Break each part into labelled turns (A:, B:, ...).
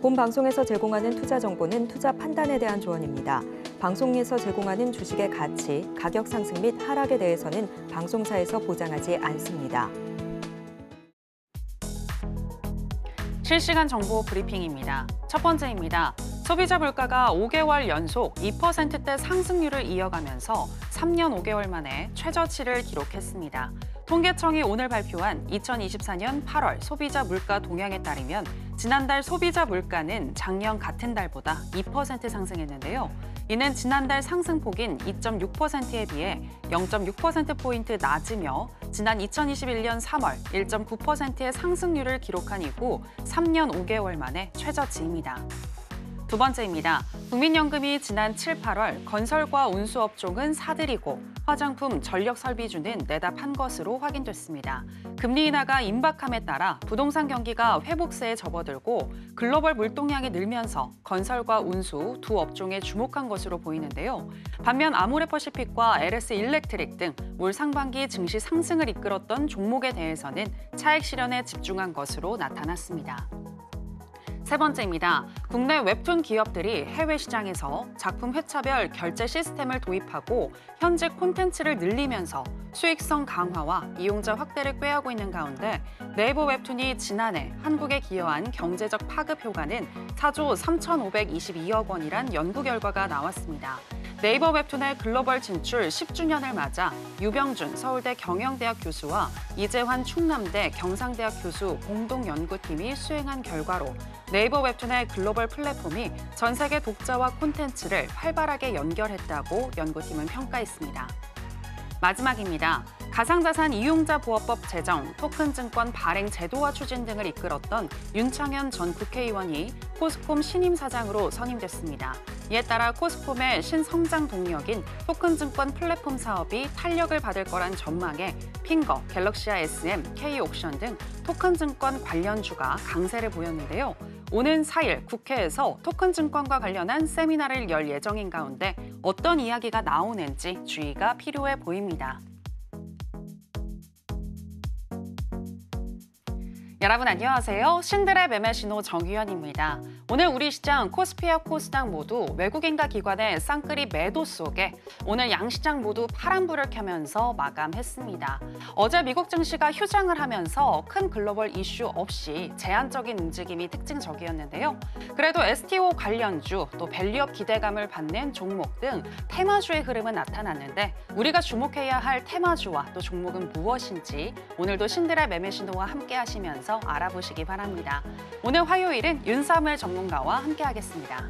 A: 본 방송에서 제공하는 투자 정보는 투자 판단에 대한 조언입니다. 방송에서 제공하는 주식의 가치, 가격 상승 및 하락에 대해서는 방송사에서 보장하지 않습니다.
B: 실시간 정보 브리핑입니다. 첫 번째입니다. 소비자 물가가 5개월 연속 2%대 상승률을 이어가면서 3년 5개월 만에 최저치를 기록했습니다. 통계청이 오늘 발표한 2024년 8월 소비자 물가 동향에 따르면 지난달 소비자 물가는 작년 같은 달보다 2% 상승했는데요. 이는 지난달 상승폭인 2.6%에 비해 0.6%포인트 낮으며 지난 2021년 3월 1.9%의 상승률을 기록한 이후 3년 5개월 만에 최저치입니다. 두 번째입니다. 국민연금이 지난 7, 8월 건설과 운수업종은 사들이고 화장품, 전력설비주는 내다 판 것으로 확인됐습니다. 금리 인하가 임박함에 따라 부동산 경기가 회복세에 접어들고 글로벌 물동량이 늘면서 건설과 운수 두 업종에 주목한 것으로 보이는데요. 반면 아모레퍼시픽과 LS 일렉트릭 등 올 상반기 증시 상승을 이끌었던 종목에 대해서는 차익 실현에 집중한 것으로 나타났습니다. 세 번째입니다. 국내 웹툰 기업들이 해외 시장에서 작품 회차별 결제 시스템을 도입하고 현재 콘텐츠를 늘리면서 수익성 강화와 이용자 확대를 꾀하고 있는 가운데 네이버 웹툰이 지난해 한국에 기여한 경제적 파급 효과는 4조 3,522억 원이란 연구 결과가 나왔습니다. 네이버 웹툰의 글로벌 진출 10주년을 맞아 유병준 서울대 경영대학 교수와 이재환 충남대 경상대학 교수 공동연구팀이 수행한 결과로 네이버 웹툰의 글로벌 플랫폼이 전 세계 독자와 콘텐츠를 활발하게 연결했다고 연구팀은 평가했습니다. 마지막입니다. 가상자산 이용자 보호법 제정, 토큰 증권 발행 제도화 추진 등을 이끌었던 윤창현 전 국회의원이 코스콤 신임 사장으로 선임됐습니다. 이에 따라 코스콤의 신성장 동력인 토큰 증권 플랫폼 사업이 탄력을 받을 거란 전망에 핑거, 갤럭시아 SM, K옥션 등 토큰 증권 관련주가 강세를 보였는데요. 오는 4일 국회에서 토큰 증권과 관련한 세미나를 열 예정인 가운데 어떤 이야기가 나오는지 주의가 필요해 보입니다. 여러분 안녕하세요. 신들의 매매 신호 정유현입니다. 오늘 우리 시장 코스피와 코스닥 모두 외국인과 기관의 쌍끌이 매도 속에 오늘 양시장 모두 파란불을 켜면서 마감했습니다. 어제 미국 증시가 휴장을 하면서 큰 글로벌 이슈 없이 제한적인 움직임이 특징적이었는데요. 그래도 STO 관련주 또 밸류업 기대감을 받는 종목 등 테마주의 흐름은 나타났는데 우리가 주목해야 할 테마주와 또 종목은 무엇인지 오늘도 신들의 매매 신호와 함께 하시면서 알아보시기 바랍니다. 오늘 화요일은 윤사무엘 전문가와 함께하겠습니다.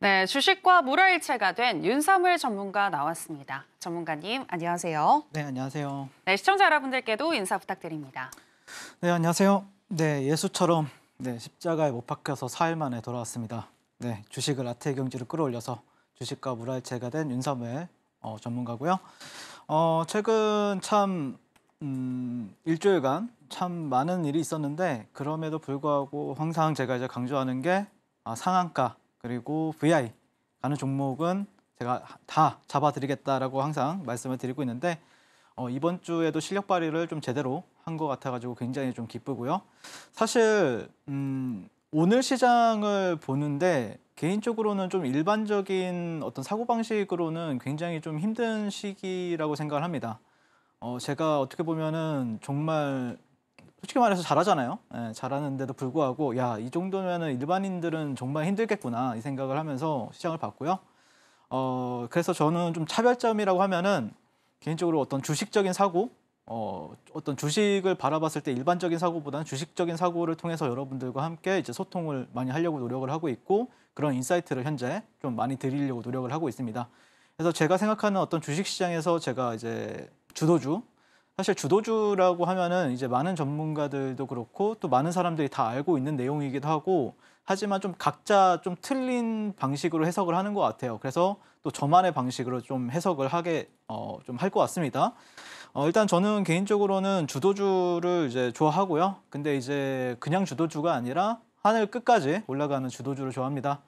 B: 네, 주식과 물화일체가 된 윤사무엘 전문가 나왔습니다. 전문가님, 안녕하세요.
C: 네, 안녕하세요.
B: 네, 시청자 여러분들께도 인사 부탁드립니다.
C: 네, 안녕하세요. 네, 예수처럼 십자가에 못 박혀서 4일 만에 돌아왔습니다. 네, 주식을 아태의 경지로 끌어올려서 주식과 물화일체가 된 윤사무엘 전문가고요. 최근 참 일주일간 참 많은 일이 있었는데 그럼에도 불구하고 항상 제가 이제 강조하는 게 상한가 그리고 VI 가는 종목은 제가 다 잡아드리겠다라고 항상 말씀을 드리고 있는데 이번 주에도 실력 발휘를 좀 제대로 한 것 같아가지고 굉장히 좀 기쁘고요. 사실 오늘 시장을 보는데 개인적으로는 좀 일반적인 어떤 사고방식으로는 굉장히 좀 힘든 시기라고 생각을 합니다. 제가 어떻게 보면은 정말 솔직히 말해서 잘하잖아요. 네, 잘하는데도 불구하고 야, 이 정도면은 일반인들은 정말 힘들겠구나 이 생각을 하면서 시장을 봤고요. 그래서 저는 좀 차별점이라고 하면은 개인적으로 어떤 주식적인 사고 어떤 주식을 바라봤을 때 일반적인 사고보다는 주식적인 사고를 통해서 여러분들과 함께 이제 소통을 많이 하려고 노력을 하고 있고 그런 인사이트를 현재 좀 많이 드리려고 노력을 하고 있습니다. 그래서 제가 생각하는 어떤 주식시장에서 제가 이제 주도주, 사실 주도주라고 하면은 이제 많은 전문가들도 그렇고 또 많은 사람들이 다 알고 있는 내용이기도 하고 하지만 좀 각자 좀 틀린 방식으로 해석을 하는 것 같아요. 그래서 또 저만의 방식으로 좀 해석을 하게 좀 할 것 같습니다. 일단 저는 개인적으로는 주도주를 이제 좋아하고요. 근데 이제 그냥 주도주가 아니라 하늘 끝까지 올라가는 주도주를 좋아합니다.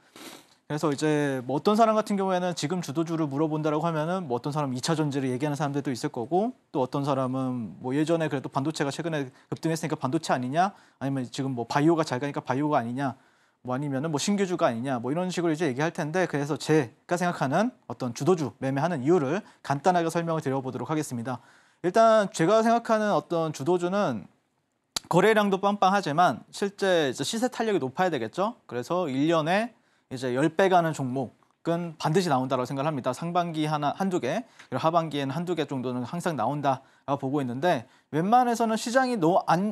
C: 그래서 이제 뭐 어떤 사람 같은 경우에는 지금 주도주를 물어본다라고 하면은 뭐 어떤 사람은 2차 전지를 얘기하는 사람들도 있을 거고 또 어떤 사람은 뭐 예전에 그래도 반도체가 최근에 급등했으니까 반도체 아니냐 아니면 지금 뭐 바이오가 잘 가니까 바이오가 아니냐 뭐 아니면은 뭐 신규주가 아니냐 뭐 이런 식으로 이제 얘기할 텐데 그래서 제가 생각하는 어떤 주도주 매매하는 이유를 간단하게 설명을 드려보도록 하겠습니다. 일단 제가 생각하는 어떤 주도주는 거래량도 빵빵하지만 실제 이제 시세 탄력이 높아야 되겠죠. 그래서 1년에 이제 10배 가는 종목은 반드시 나온다고 생각을 합니다. 상반기 한두 개, 그리고 하반기에는 한두 개 정도는 항상 나온다라고 보고 있는데 웬만해서는 시장이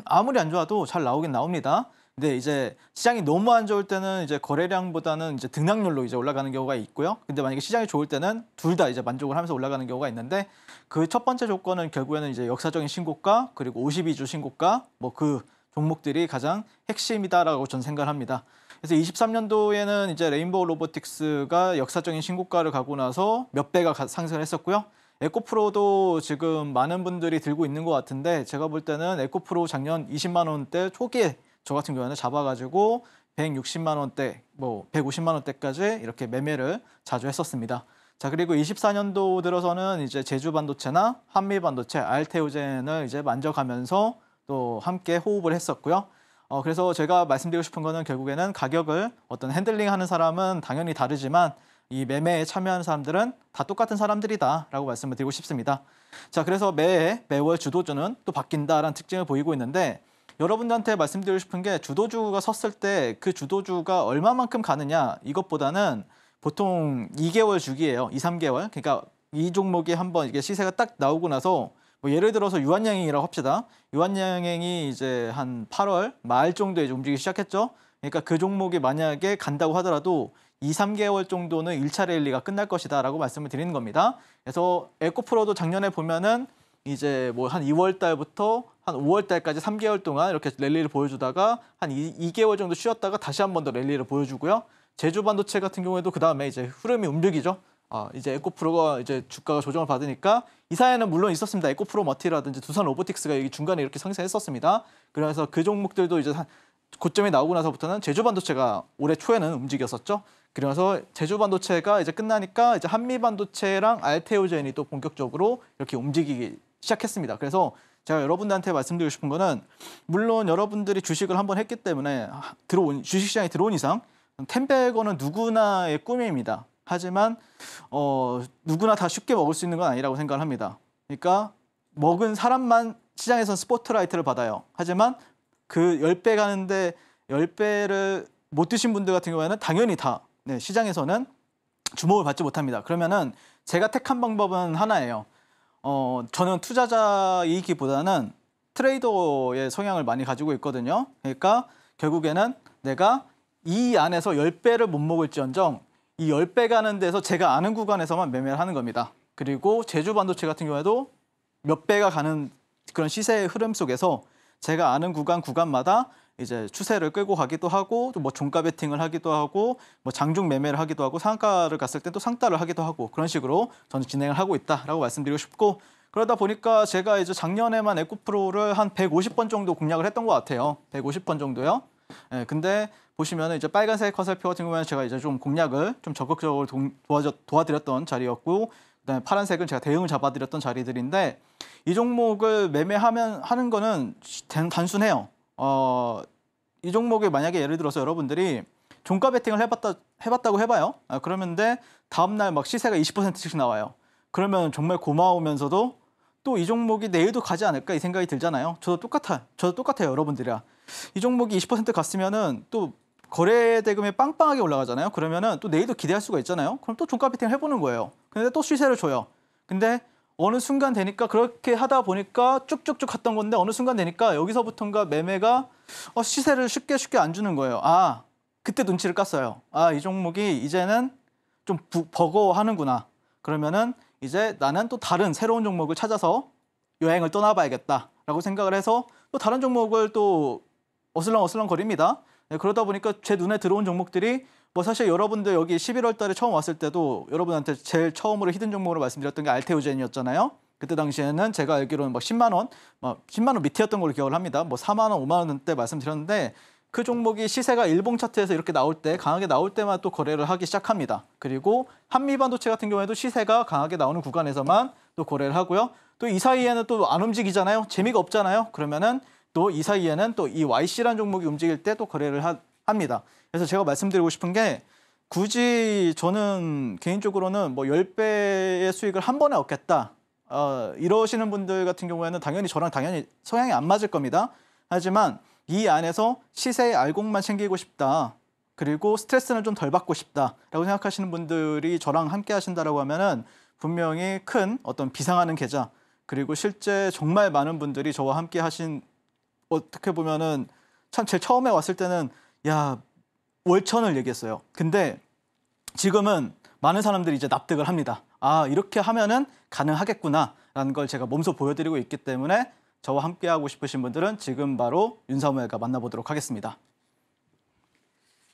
C: 아무리 안 좋아도 잘 나오긴 나옵니다. 근데 이제 시장이 너무 안 좋을 때는 이제 거래량보다는 이제 등락률로 이제 올라가는 경우가 있고요. 근데 만약에 시장이 좋을 때는 둘 다 이제 만족을 하면서 올라가는 경우가 있는데 그 첫 번째 조건은 결국에는 이제 역사적인 신고가 그리고 52주 신고가 뭐 그 종목들이 가장 핵심이다라고 저는 생각을 합니다. 그래서 23년도에는 이제 레인보우 로보틱스가 역사적인 신고가를 가고 나서 몇 배가 상승을 했었고요. 에코프로도 지금 많은 분들이 들고 있는 것 같은데 제가 볼 때는 에코프로 작년 20만 원대 초기에 저 같은 경우에는 잡아가지고 160만 원대, 뭐 150만 원대까지 이렇게 매매를 자주 했었습니다. 자, 그리고 24년도 들어서는 이제 제주반도체나 한미반도체, 알테오젠을 이제 만져가면서 또 함께 호흡을 했었고요. 그래서 제가 말씀드리고 싶은 거는 결국에는 가격을 어떤 핸들링 하는 사람은 당연히 다르지만 이 매매에 참여하는 사람들은 다 똑같은 사람들이다라고 말씀을 드리고 싶습니다. 자, 그래서 매월 주도주는 또 바뀐다라는 특징을 보이고 있는데 여러분들한테 말씀드리고 싶은 게 주도주가 섰을 때 그 주도주가 얼마만큼 가느냐 이것보다는 보통 2개월 주기예요. 2, 3개월. 그러니까 이 종목이 한번 이게 시세가 딱 나오고 나서 뭐 예를 들어서 유한양행이라고 합시다. 유한양행이 이제 한 8월 말 정도에 움직이기 시작했죠. 그러니까 그 종목이 만약에 간다고 하더라도 2, 3개월 정도는 1차 랠리가 끝날 것이다라고 말씀을 드리는 겁니다. 그래서 에코프로도 작년에 보면은 이제 뭐 한 2월 달부터 한 5월 달까지 3개월 동안 이렇게 랠리를 보여주다가 한 2개월 정도 쉬었다가 다시 한 번 더 랠리를 보여주고요. 제주반도체 같은 경우에도 그 다음에 이제 흐름이 움직이죠. 이제 에코프로가 이제 주가가 조정을 받으니까 이 사이에는 물론 있었습니다. 에코프로 머티라든지 두산 로보틱스가 여기 중간에 이렇게 상승했었습니다. 그래서 그 종목들도 이제 고점이 나오고 나서부터는 제주반도체가 올해 초에는 움직였었죠. 그래서 제주반도체가 이제 끝나니까 이제 한미반도체랑 알테오젠이 또 본격적으로 이렇게 움직이기 시작했습니다. 그래서 제가 여러분들한테 말씀드리고 싶은 거는 물론 여러분들이 주식을 한번 했기 때문에 주식시장에 들어온 이상 10배건은 누구나의 꿈입니다. 하지만 누구나 다 쉽게 먹을 수 있는 건 아니라고 생각을 합니다. 그러니까 먹은 사람만 시장에서는 스포트라이트를 받아요. 하지만 그 10배 가는데 10배를 못 드신 분들 같은 경우에는 당연히 다 시장에서는 주목을 받지 못합니다. 그러면은 제가 택한 방법은 하나예요. 저는 투자자이기보다는 트레이더의 성향을 많이 가지고 있거든요. 그러니까 결국에는 내가 이 안에서 10배를 못 먹을지언정 이 10배 가는 데서 제가 아는 구간에서만 매매를 하는 겁니다. 그리고 제주반도체 같은 경우에도 몇 배가 가는 그런 시세의 흐름 속에서 제가 아는 구간마다 이제 추세를 끌고 가기도 하고 또 뭐 종가 베팅을 하기도 하고 뭐 장중 매매를 하기도 하고 상가를 갔을 때 또 상따를 하기도 하고 그런 식으로 저는 진행을 하고 있다라고 말씀드리고 싶고 그러다 보니까 제가 이제 작년에만 에코프로를 한 150번 정도 공략을 했던 것 같아요. 150번 정도요. 근데 보시면 이제 빨간색 화살표 같은 경우에는 제가 이제 좀 공략을 좀 적극적으로 도와드렸던 자리였고 그다음에 파란색은 제가 대응을 잡아드렸던 자리들인데 이 종목을 하는 거는 단순해요. 이 종목에 만약에 예를 들어서 여러분들이 종가 베팅을 해봤다고 해봐요. 그러면데 다음날 막 시세가 20%씩 나와요. 그러면 정말 고마우면서도 또 이 종목이 내일도 가지 않을까 이 생각이 들잖아요. 저도 똑같아요, 여러분들이랑. 이 종목이 20% 갔으면은 또 거래 대금이 빵빵하게 올라가잖아요. 그러면은 또 내일도 기대할 수가 있잖아요. 그럼 또 종가 베팅을 해보는 거예요. 근데 또 시세를 줘요. 근데 어느 순간 되니까 그렇게 하다 보니까 쭉쭉쭉 갔던 건데 어느 순간 되니까 여기서부터인가 매매가 시세를 쉽게 안 주는 거예요. 그때 눈치를 깠어요. 이 종목이 이제는 좀 버거워하는구나. 그러면은 이제 나는 또 다른 새로운 종목을 찾아서 여행을 떠나봐야겠다라고 생각을 해서 또 다른 종목을 또 어슬렁어슬렁 거립니다. 네, 그러다 보니까 제 눈에 들어온 종목들이 뭐 사실 여러분들 여기 11월 달에 처음 왔을 때도 여러분한테 제일 처음으로 히든 종목으로 말씀드렸던 게 알테오젠이었잖아요. 그때 당시에는 제가 알기로는 막 10만 원, 10만 원 밑이었던 걸로 기억을 합니다. 뭐 4만 원, 5만 원대 말씀드렸는데 그 종목이 시세가 일봉 차트에서 이렇게 나올 때 강하게 나올 때만 또 거래를 하기 시작합니다. 그리고 한미반도체 같은 경우에도 시세가 강하게 나오는 구간에서만 또 거래를 하고요. 또 이 사이에는 또 안 움직이잖아요. 재미가 없잖아요. 그러면은 또 이 사이에는 또 이 YC라는 종목이 움직일 때 또 거래를 합니다. 그래서 제가 말씀드리고 싶은 게 굳이 저는 개인적으로는 뭐 10배의 수익을 한 번에 얻겠다. 이러시는 분들 같은 경우에는 당연히 저랑 당연히 성향이 안 맞을 겁니다. 하지만 이 안에서 시세의 알곡만 챙기고 싶다. 그리고 스트레스는 좀 덜 받고 싶다라고 생각하시는 분들이 저랑 함께 하신다라고 하면은 분명히 큰 어떤 비상하는 계좌 그리고 실제 정말 많은 분들이 저와 함께 하신 어떻게 보면은 참 제일 처음에 왔을 때는 월천을 얘기했어요. 근데 지금은 많은 사람들이 이제 납득을 합니다. 이렇게 하면은 가능하겠구나라는 걸 제가 몸소 보여드리고 있기 때문에 저와 함께 하고 싶으신 분들은 지금 바로 윤사무엘과 만나보도록 하겠습니다.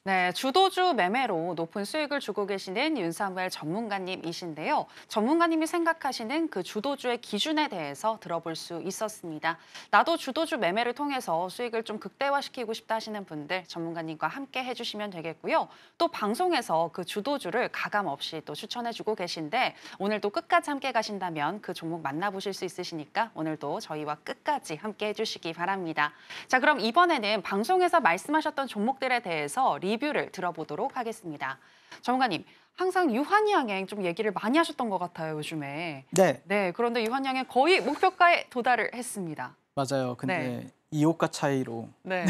B: 네, 주도주 매매로 높은 수익을 주고 계시는 윤사무엘 전문가님이신데요. 전문가님이 생각하시는 그 주도주의 기준에 대해서 들어볼 수 있었습니다. 나도 주도주 매매를 통해서 수익을 좀 극대화시키고 싶다 하시는 분들 전문가님과 함께 해주시면 되겠고요. 또 방송에서 그 주도주를 가감 없이 또 추천해주고 계신데 오늘도 끝까지 함께 가신다면 그 종목 만나보실 수 있으시니까 오늘도 저희와 끝까지 함께 해주시기 바랍니다. 자, 그럼 이번에는 방송에서 말씀하셨던 종목들에 대해서 리뷰를 들어보도록 하겠습니다. 전문가님, 항상 유한양행 좀 얘기를 많이 하셨던 것 같아요, 요즘에.
C: 네,
B: 그런데 유한양행 거의 목표가에 도달을 했습니다.
C: 맞아요. 근데 이호가 차이로
B: 네.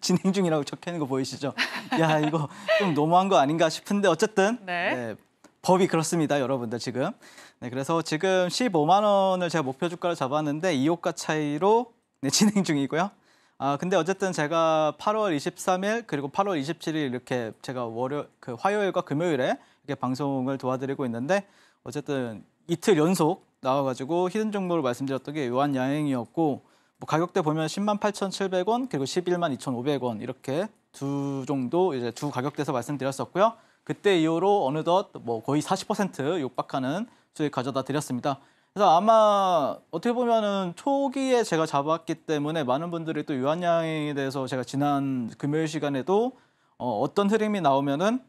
C: 진행 중이라고 적혀 있는 거 보이시죠? 이거 좀 너무한 거 아닌가 싶은데 어쨌든 법이 그렇습니다, 여러분들 지금. 그래서 지금 15만 원을 제가 목표 주가를 잡았는데 이호가 차이로 진행 중이고요. 근데 어쨌든 제가 8월 23일 그리고 8월 27일 이렇게 제가 화요일과 금요일에 이렇게 방송을 도와드리고 있는데 어쨌든 이틀 연속 나와가지고 히든 종목을 말씀드렸던 게 유한양행이었고 뭐 가격대 보면 10만 8,700원 그리고 11만 2,500원 이렇게 두 가격대에서 말씀드렸었고요. 그때 이후로 어느덧 뭐 거의 40% 육박하는 수익 가져다 드렸습니다. 그래서 아마 어떻게 보면은 초기에 제가 잡았기 때문에 많은 분들이 또 유한양행에 대해서 제가 지난 금요일 시간에도 어떤 흐름이 나오면은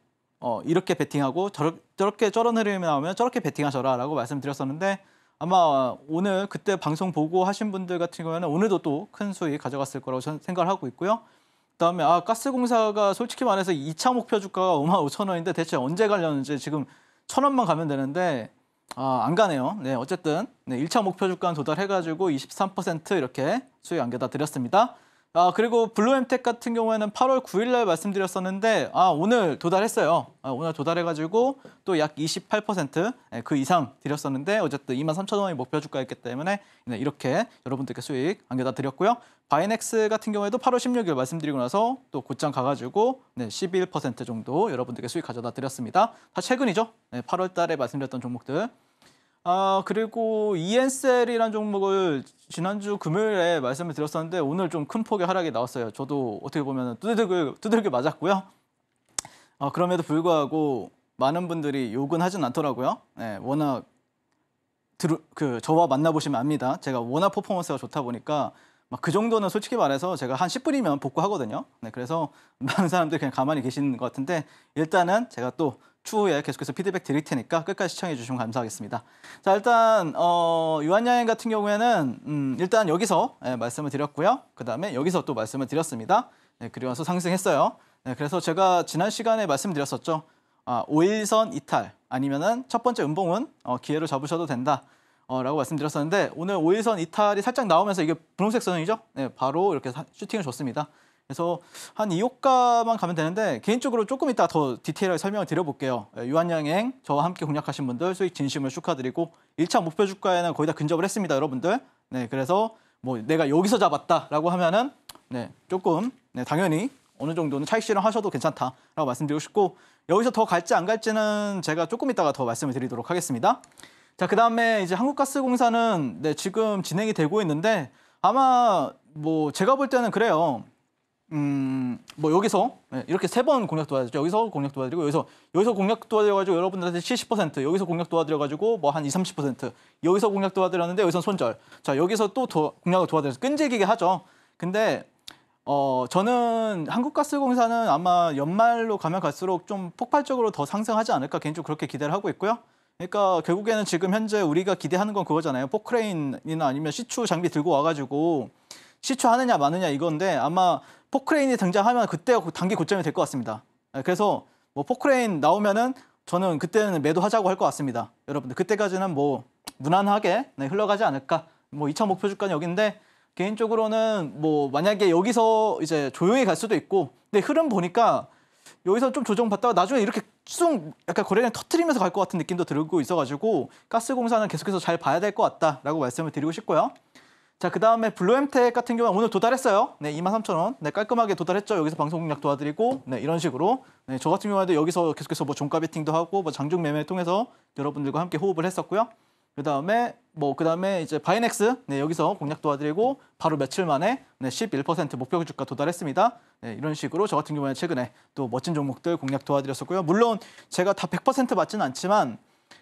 C: 이렇게 베팅하고 저렇게 저런 흐름이 나오면 저렇게 베팅하셔라라고 말씀드렸었는데 아마 오늘 그때 방송 보고 하신 분들 같은 경우에는 오늘도 또 큰 수익 가져갔을 거라고 저는 생각을 하고 있고요. 그다음에 가스공사가 솔직히 말해서 2차 목표 주가가 55,000원인데 대체 언제 가려는지 지금 1,000원만 가면 되는데 안 가네요. 어쨌든 1차 목표 주가는 도달해가지고 23% 이렇게 수익 안겨다 드렸습니다. 그리고 블루엠텍 같은 경우에는 8월 9일 날 말씀드렸었는데 오늘 도달했어요. 오늘 도달해가지고 또 약 28% 그 이상 드렸었는데 어쨌든 23,000원이 목표 주가였기 때문에 이렇게 여러분들께 수익 안겨다 드렸고요. 바이넥스 같은 경우에도 8월 16일 말씀드리고 나서 또 곧장 가가지고 11% 정도 여러분들께 수익 가져다 드렸습니다. 다 최근이죠. 8월 달에 말씀드렸던 종목들. 그리고 ENCL이라는 종목을 지난주 금요일에 말씀을 드렸었는데 오늘 좀 큰 폭의 하락이 나왔어요. 저도 어떻게 보면 두들겨 맞았고요. 그럼에도 불구하고 많은 분들이 욕은 하진 않더라고요. 워낙 저와 만나보시면 압니다. 제가 워낙 퍼포먼스가 좋다 보니까 막 그 정도는 솔직히 말해서 제가 한 10분이면 복구하거든요. 그래서 많은 사람들이 그냥 가만히 계시는 것 같은데 일단은 제가 또 추후에 계속해서 피드백 드릴 테니까 끝까지 시청해 주시면 감사하겠습니다. 자, 일단 유한양행 같은 경우에는 일단 여기서 말씀을 드렸고요. 그다음에 여기서 또 말씀을 드렸습니다. 그리고 나서 상승했어요. 그래서 제가 지난 시간에 말씀드렸었죠. 5일선 이탈 아니면은 첫 번째 음봉은 기회로 잡으셔도 된다. 라고 말씀드렸었는데 오늘 5일선 이탈이 살짝 나오면서 이게 분홍색 선이죠. 바로 이렇게 슈팅을 줬습니다. 그래서 한 이 호가만 가면 되는데 개인적으로 조금 이따 더 디테일하게 설명을 드려볼게요. 유한양행 저와 함께 공략하신 분들 수익 진심을 축하드리고 1차 목표 주가에는 거의 다 근접을 했습니다, 여러분들. 네, 그래서 뭐 내가 여기서 잡았다라고 하면은 네, 조금 당연히 어느 정도는 차익 실현하셔도 괜찮다라고 말씀드리고 싶고 여기서 더 갈지 안 갈지는 제가 조금 이따가 더 말씀을 드리도록 하겠습니다. 자, 그다음에 이제 한국가스공사는 네, 지금 진행이 되고 있는데 아마 뭐 제가 볼 때는 그래요. 뭐 여기서 이렇게 3번 공략 도와드렸죠. 여기서 공략 도와드리고 여기서 공략 도와드려가지고 여러분들한테 70%, 여기서 공략 도와드려가지고 뭐 한 20-30%, 여기서 공략 도와드렸는데 여기서 손절. 자, 여기서 또 공략을 도와드려서 끈질기게 하죠. 근데 저는 한국가스공사는 아마 연말로 가면 갈수록 좀 폭발적으로 더 상승하지 않을까 개인적으로 그렇게 기대를 하고 있고요. 그러니까 결국에는 지금 현재 우리가 기대하는 건 그거잖아요. 포크레인이나 아니면 시추 장비 들고 와가지고 시추하느냐 마느냐 이건데 아마 포크레인이 등장하면 그때 단기 고점이 될 것 같습니다. 그래서 뭐 포크레인 나오면은 저는 그때는 매도하자고 할 것 같습니다. 여러분들 그때까지는 뭐 무난하게 흘러가지 않을까. 뭐 2차 목표 주가는 여기인데 개인적으로는 뭐 만약에 여기서 이제 조용히 갈 수도 있고 근데 흐름 보니까 여기서 좀 조정받다가 나중에 이렇게 쑥 약간 거래량 터트리면서 갈 것 같은 느낌도 들고 있어가지고 가스공사는 계속해서 잘 봐야 될 것 같다라고 말씀을 드리고 싶고요. 자, 그다음에 블루엠텍 같은 경우는 오늘 도달했어요. 네, 23,000원. 네, 깔끔하게 도달했죠. 여기서 방송 공략 도와드리고 네, 이런 식으로. 네, 저 같은 경우에도 여기서 계속해서 뭐 종가 베팅도 하고 뭐 장중 매매를 통해서 여러분들과 함께 호흡을 했었고요. 그다음에 이제 바이넥스 네, 여기서 공략 도와드리고 바로 며칠 만에 네, 11% 목표 주가 도달했습니다. 네, 이런 식으로 저 같은 경우에 최근에 또 멋진 종목들 공략 도와드렸었고요. 물론 제가 다 100% 맞지는 않지만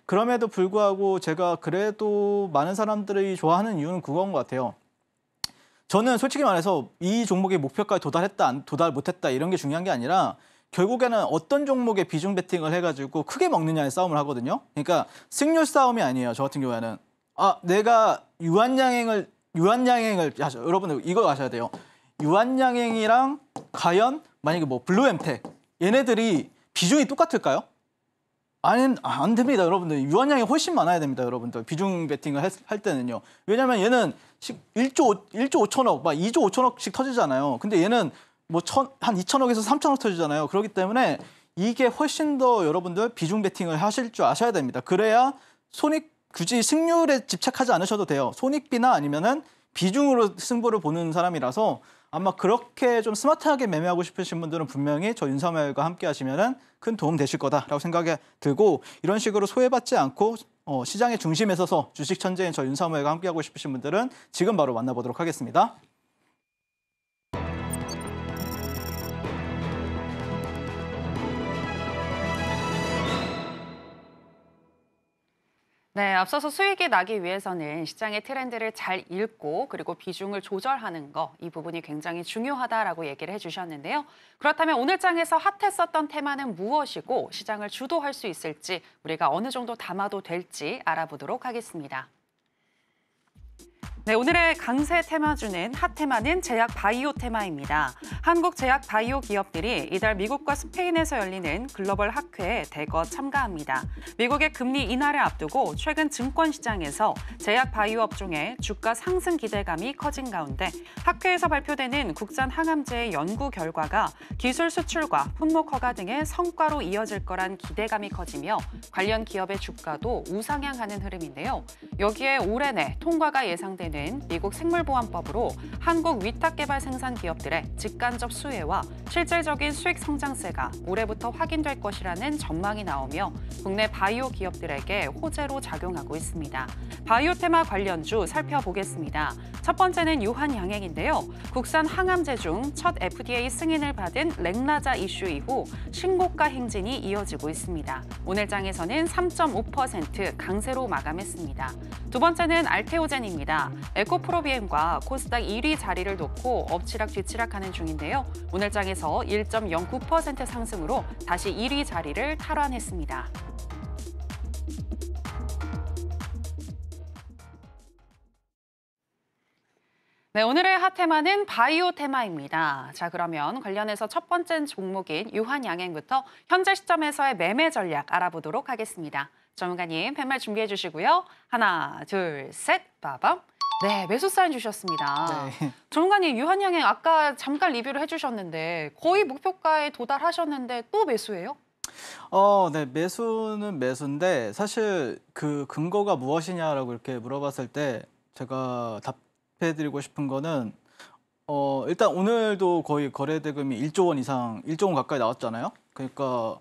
C: 그럼에도 불구하고 제가 그래도 많은 사람들이 좋아하는 이유는 그건 것 같아요. 저는 솔직히 말해서 이 종목의 목표까지 도달했다, 도달 못했다 이런 게 중요한 게 아니라 결국에는 어떤 종목에 비중 베팅을 해가지고 크게 먹느냐의 싸움을 하거든요. 그러니까 승률 싸움이 아니에요. 저 같은 경우에는 내가 유한양행을 여러분들 이거 아셔야 돼요. 유한양행이랑 과연 만약에 뭐 블루엠텍 얘네들이 비중이 똑같을까요? 안 됩니다, 여러분들. 유한양이 훨씬 많아야 됩니다, 여러분들. 비중 베팅을 할 때는요. 왜냐면 얘는 1조 5천억, 막 2조 5천억씩 터지잖아요. 근데 얘는 뭐 한 2천억에서 3천억 터지잖아요. 그렇기 때문에 이게 훨씬 더 여러분들 비중 베팅을 하실 줄 아셔야 됩니다. 그래야 굳이 승률에 집착하지 않으셔도 돼요. 손익비나 아니면은 비중으로 승부를 보는 사람이라서 아마 그렇게 좀 스마트하게 매매하고 싶으신 분들은 분명히 저 윤사말과 함께 하시면은 큰 도움 되실 거다라고 생각이 들고 이런 식으로 소외받지 않고 시장의 중심에 서서 주식 천재인 저 윤사말과 함께 하고 싶으신 분들은 지금 바로 만나보도록 하겠습니다.
B: 네, 앞서서 수익이 나기 위해서는 시장의 트렌드를 잘 읽고 그리고 비중을 조절하는 거, 이 부분이 굉장히 중요하다라고 얘기를 해주셨는데요. 그렇다면 오늘 장에서 핫했었던 테마는 무엇이고 시장을 주도할 수 있을지 우리가 어느 정도 담아도 될지 알아보도록 하겠습니다. 네, 오늘의 강세 테마주는 핫테마는 제약 바이오 테마입니다. 한국 제약 바이오 기업들이 이달 미국과 스페인에서 열리는 글로벌 학회에 대거 참가합니다. 미국의 금리 인하를 앞두고 최근 증권 시장에서 제약 바이오 업종의 주가 상승 기대감이 커진 가운데 학회에서 발표되는 국산 항암제의 연구 결과가 기술 수출과 품목 허가 등의 성과로 이어질 거란 기대감이 커지며 관련 기업의 주가도 우상향하는 흐름인데요. 여기에 올해 내 통과가 예상되는 미국 생물보안법으로 한국 위탁개발 생산 기업들의 직간접 수혜와 실질적인 수익 성장세가 올해부터 확인될 것이라는 전망이 나오며 국내 바이오 기업들에게 호재로 작용하고 있습니다. 바이오 테마 관련주 살펴보겠습니다. 첫 번째는 유한양행인데요. 국산 항암제 중 첫 FDA 승인을 받은 렉나자 이슈 이후 신고가 행진이 이어지고 있습니다. 오늘 장에서는 3.5% 강세로 마감했습니다. 두 번째는 알테오젠입니다. 에코프로비엠과 코스닥 1위 자리를 놓고 엎치락 뒤치락하는 중인데요. 오늘 장에서 1.09% 상승으로 다시 1위 자리를 탈환했습니다. 네, 오늘의 핫테마는 바이오 테마입니다. 자, 그러면 관련해서 첫 번째 종목인 유한양행부터 현재 시점에서의 매매 전략 알아보도록 하겠습니다. 전문가님 팻말 준비해 주시고요. 하나, 둘, 셋, 빠밤. 네, 매수 사인 주셨습니다.
C: 네.
B: 전문가님, 유한양행 아까 잠깐 리뷰를 해주셨는데 거의 목표가에 도달하셨는데 또 매수예요?
C: 네, 매수는 매수인데 사실 그 근거가 무엇이냐라고 이렇게 물어봤을 때 제가 답해드리고 싶은 거는 일단 오늘도 거의 거래 대금이 1조 원 이상, 1조 원 가까이 나왔잖아요. 그러니까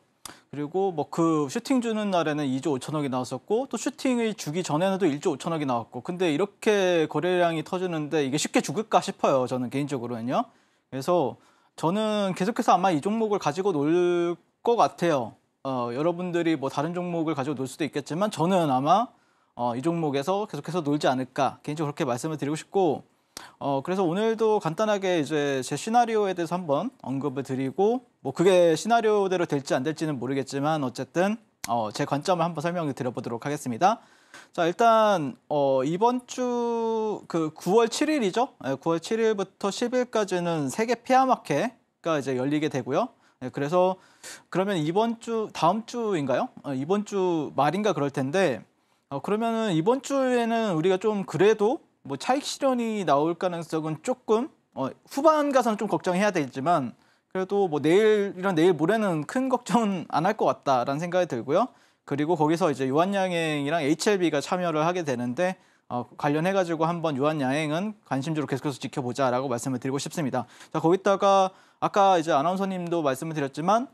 C: 그리고 뭐 그 슈팅 주는 날에는 2조 5천억이 나왔었고 또 슈팅을 주기 전에는 또 1조 5천억이 나왔고 근데 이렇게 거래량이 터지는데 이게 쉽게 죽을까 싶어요. 저는 개인적으로는요. 그래서 저는 계속해서 아마 이 종목을 가지고 놀 것 같아요. 여러분들이 뭐 다른 종목을 가지고 놀 수도 있겠지만 저는 아마 이 종목에서 계속해서 놀지 않을까 개인적으로 그렇게 말씀을 드리고 싶고 그래서 오늘도 간단하게 이제 제 시나리오에 대해서 한번 언급을 드리고 뭐 그게 시나리오대로 될지 안 될지는 모르겠지만 어쨌든 제 관점을 한번 설명을 드려보도록 하겠습니다. 자, 일단 이번 주 그 9월 7일이죠. 9월 7일부터 10일까지는 세계 페어마켓가 이제 열리게 되고요. 그래서 그러면 이번 주 다음 주인가요? 이번 주 말인가 그럴 텐데 그러면은 이번 주에는 우리가 좀 그래도 뭐 차익 실현이 나올 가능성은 조금 후반 가서는 좀 걱정해야 되겠지만 그래도 뭐 내일 모레는 큰 걱정은 안 할 것 같다라는 생각이 들고요. 그리고 거기서 이제 유한양행이랑 HLB가 참여를 하게 되는데 관련해가지고 한번 유한양행은 관심주로 계속해서 지켜보자라고 말씀을 드리고 싶습니다. 자, 거기다가 아까 이제 아나운서님도 말씀을 드렸지만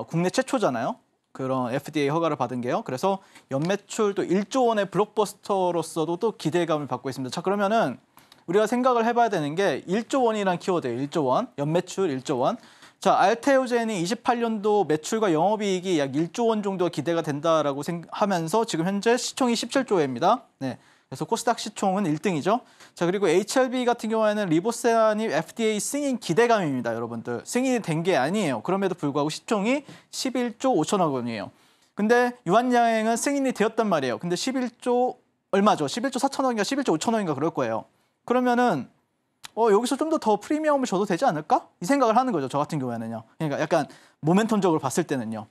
C: 국내 최초잖아요. 그런 FDA 허가를 받은 게요. 그래서 연매출도 1조 원의 블록버스터로서도 또 기대감을 받고 있습니다. 자, 그러면은 우리가 생각을 해봐야 되는 게 1조 원이란 키워드예요. 1조 원, 연매출 1조 원. 자, 알테오젠이 28년도 매출과 영업이익이 약 1조 원 정도 기대가 된다라고 하면서 지금 현재 시총이 17조입니다. 네. 그래서 코스닥 시총은 1등이죠. 자, 그리고 HLB 같은 경우에는 리보세라님 FDA 승인 기대감입니다, 여러분들. 승인이 된 게 아니에요. 그럼에도 불구하고 시총이 11조 5천억 원이에요. 근데 유한양행은 승인이 되었단 말이에요. 근데 11조 얼마죠? 11조 4천억인가 11조 5천억인가 그럴 거예요. 그러면은 여기서 좀 더 프리미엄을 줘도 되지 않을까? 이 생각을 하는 거죠. 저 같은 경우에는요. 그러니까 약간 모멘텀적으로 봤을 때는요.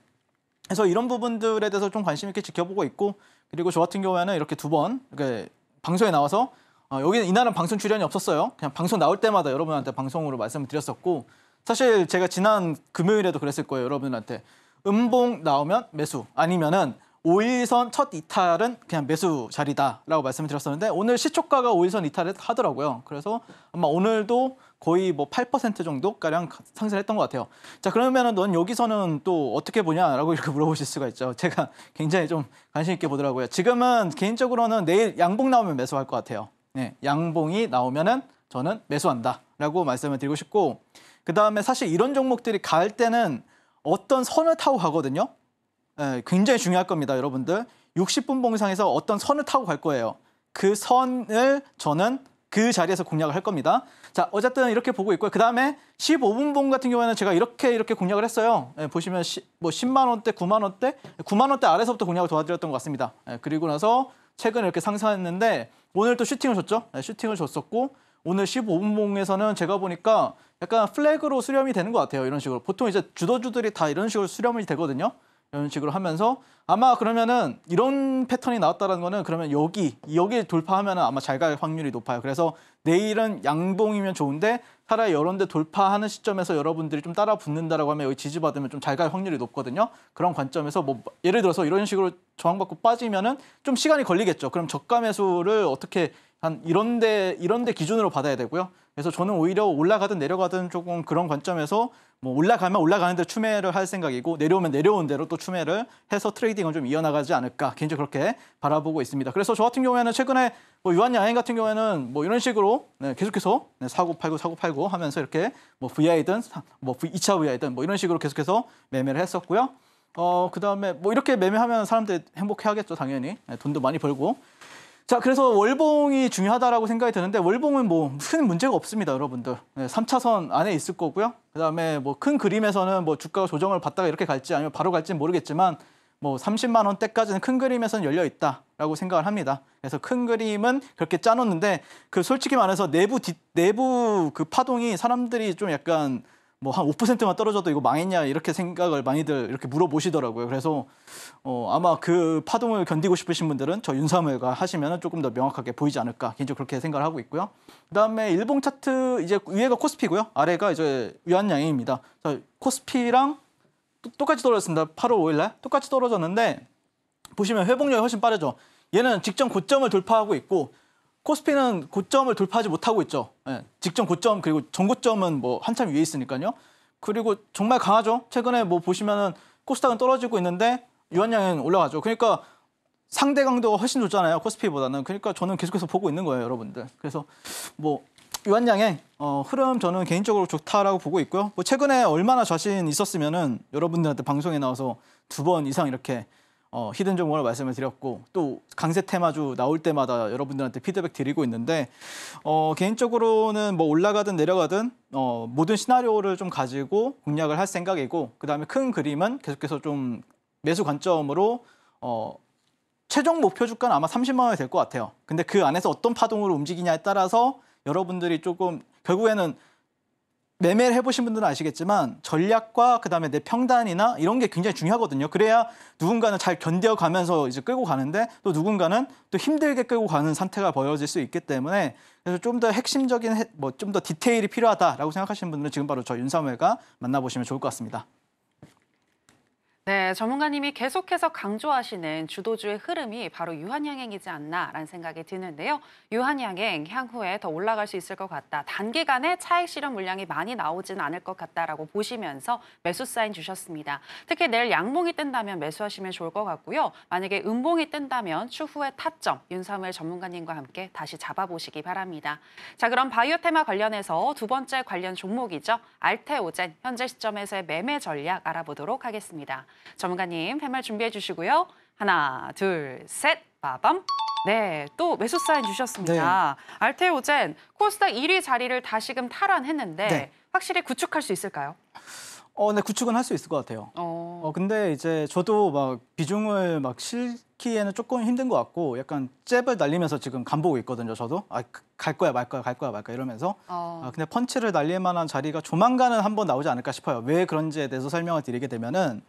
C: 그래서 이런 부분들에 대해서 좀 관심 있게 지켜보고 있고 그리고 저 같은 경우에는 이렇게 두 번 방송에 나와서 여기는 이날은 방송 출연이 없었어요. 그냥 방송 나올 때마다 여러분한테 방송으로 말씀을 드렸었고 사실 제가 지난 금요일에도 그랬을 거예요. 여러분한테 음봉 나오면 매수 아니면은 5일선 첫 이탈은 그냥 매수 자리다라고 말씀을 드렸었는데 오늘 시초가가 5일선 이탈을 하더라고요. 그래서 아마 오늘도 거의 뭐 8% 정도가량 상승을 했던 것 같아요. 자, 그러면은 넌 여기서는 또 어떻게 보냐라고 이렇게 물어보실 수가 있죠. 제가 굉장히 좀 관심 있게 보더라고요. 지금은 개인적으로는 내일 양봉 나오면 매수할 것 같아요. 네, 양봉이 나오면은 저는 매수한다라고 말씀을 드리고 싶고 그 다음에 사실 이런 종목들이 갈 때는 어떤 선을 타고 가거든요. 네, 굉장히 중요할 겁니다, 여러분들. 60분 봉상에서 어떤 선을 타고 갈 거예요. 그 선을 저는 그 자리에서 공략을 할 겁니다. 자, 어쨌든 이렇게 보고 있고요. 그 다음에 15분 봉 같은 경우에는 제가 이렇게 공략을 했어요. 보시면 뭐 10만 원대, 9만 원대, 9만 원대 아래서부터 공략을 도와드렸던 것 같습니다. 그리고 나서 최근에 이렇게 상승했는데 오늘 또 슈팅을 줬죠. 슈팅을 줬었고 오늘 15분 봉에서는 제가 보니까 약간 플래그로 수렴이 되는 것 같아요. 이런 식으로. 보통 이제 주도주들이 다 이런 식으로 수렴이 되거든요. 이런 식으로 하면서 아마 그러면은 이런 패턴이 나왔다는 거는 그러면 여기 돌파하면은 아마 잘 갈 확률이 높아요. 그래서 내일은 양봉이면 좋은데 차라리 이런 데 돌파하는 시점에서 여러분들이 좀 따라 붙는다라고 하면 여기 지지받으면 좀 잘 갈 확률이 높거든요. 그런 관점에서 뭐 예를 들어서 이런 식으로 저항받고 빠지면은 좀 시간이 걸리겠죠. 그럼 저가 매수를 어떻게 한 이런 데 기준으로 받아야 되고요. 그래서 저는 오히려 올라가든 내려가든 조금 그런 관점에서 뭐 올라가면 올라가는 대로 추매를 할 생각이고 내려오면 내려온 대로 또 추매를 해서 트레이딩을 좀 이어나가지 않을까 개인적으로 그렇게 바라보고 있습니다. 그래서 저 같은 경우에는 최근에 뭐 유한양행 같은 경우에는 뭐 이런 식으로 계속해서 사고 팔고 하면서 이렇게 뭐 VI든 뭐 2차 VI든 뭐 이런 식으로 계속해서 매매를 했었고요. 그다음에 뭐 이렇게 매매하면 사람들이 행복해하겠죠, 당연히. 돈도 많이 벌고. 자, 그래서 월봉이 중요하다라고 생각이 드는데 월봉은 뭐 큰 문제가 없습니다, 여러분들. 3차선 안에 있을 거고요. 그다음에 뭐 큰 그림에서는 뭐 주가가 조정을 받다가 이렇게 갈지 아니면 바로 갈지는 모르겠지만 뭐 30만 원대까지는 큰 그림에서는 열려 있다라고 생각을 합니다. 그래서 큰 그림은 그렇게 짜놓는데 그 솔직히 말해서 내부 그 파동이 사람들이 좀 약간 뭐 한 5%만 떨어져도 이거 망했냐 이렇게 생각을 많이들 이렇게 물어보시더라고요. 그래서 아마 그 파동을 견디고 싶으신 분들은 저 윤사무엘가 하시면 조금 더 명확하게 보이지 않을까 개인적으로 그렇게 생각을 하고 있고요. 그다음에 일봉 차트 이제 위에가 코스피고요. 아래가 이제 유한양행입니다. 코스피랑 똑같이 떨어졌습니다. 8월 5일 날 똑같이 떨어졌는데 보시면 회복력이 훨씬 빠르죠. 얘는 직전 고점을 돌파하고 있고 코스피는 고점을 돌파하지 못하고 있죠. 예, 직전 고점 그리고 전고점은 뭐 한참 위에 있으니까요. 그리고 정말 강하죠. 최근에 뭐 보시면은 코스닥은 떨어지고 있는데 유한양은 올라가죠. 그러니까 상대 강도가 훨씬 좋잖아요. 코스피보다는. 그러니까 저는 계속해서 보고 있는 거예요, 여러분들. 그래서 뭐 유한양행 흐름 저는 개인적으로 좋다라고 보고 있고요. 뭐 최근에 얼마나 자신 있었으면은 여러분들한테 방송에 나와서 2번 이상 이렇게 히든 종목을 말씀을 드렸고 또 강세 테마주 나올 때마다 여러분들한테 피드백 드리고 있는데 개인적으로는 뭐 올라가든 내려가든 모든 시나리오를 좀 가지고 공략을 할 생각이고 그다음에 큰 그림은 계속해서 좀 매수 관점으로 최종 목표 주가는 아마 30만 원이 될 것 같아요. 근데 그 안에서 어떤 파동으로 움직이냐에 따라서 여러분들이 조금 결국에는 매매를 해보신 분들은 아시겠지만 전략과 그다음에 내 평단이나 이런 게 굉장히 중요하거든요. 그래야 누군가는 잘 견뎌가면서 이제 끌고 가는데 또 누군가는 또 힘들게 끌고 가는 상태가 벌어질 수 있기 때문에 그래서 좀 더 핵심적인 뭐 좀 더 디테일이 필요하다라고 생각하시는 분들은 지금 바로 저 윤사무엘과 만나보시면 좋을 것 같습니다.
B: 네, 전문가님이 계속해서 강조하시는 주도주의 흐름이 바로 유한양행이지 않나라는 생각이 드는데요. 유한양행 향후에 더 올라갈 수 있을 것 같다. 단기간에 차익 실현 물량이 많이 나오지는 않을 것 같다라고 보시면서 매수 사인 주셨습니다. 특히 내일 양봉이 뜬다면 매수하시면 좋을 것 같고요. 만약에 음봉이 뜬다면 추후의 타점 윤사무엘 전문가님과 함께 다시 잡아보시기 바랍니다. 자, 그럼 바이오 테마 관련해서 두 번째 관련 종목이죠. 알테오젠 현재 시점에서의 매매 전략 알아보도록 하겠습니다. 전문가님 팻말 준비해 주시고요. 하나, 둘, 셋, 빠밤. 네, 또 매수 사인 주셨습니다. 네. 알테오젠 코스닥 1위 자리를 다시금 탈환했는데 네. 확실히 구축할 수 있을까요?
C: 네, 구축은 할 수 있을 것 같아요. 근데 이제 저도 막 비중을 막 실기에는 조금 힘든 것 같고 약간 잽을 날리면서 지금 간 보고 있거든요. 저도 갈 거야 말 거야 갈 거야 말 거야 이러면서 근데 펀치를 날릴 만한 자리가 조만간은 한번 나오지 않을까 싶어요. 왜 그런지에 대해서 설명을 드리게 되면은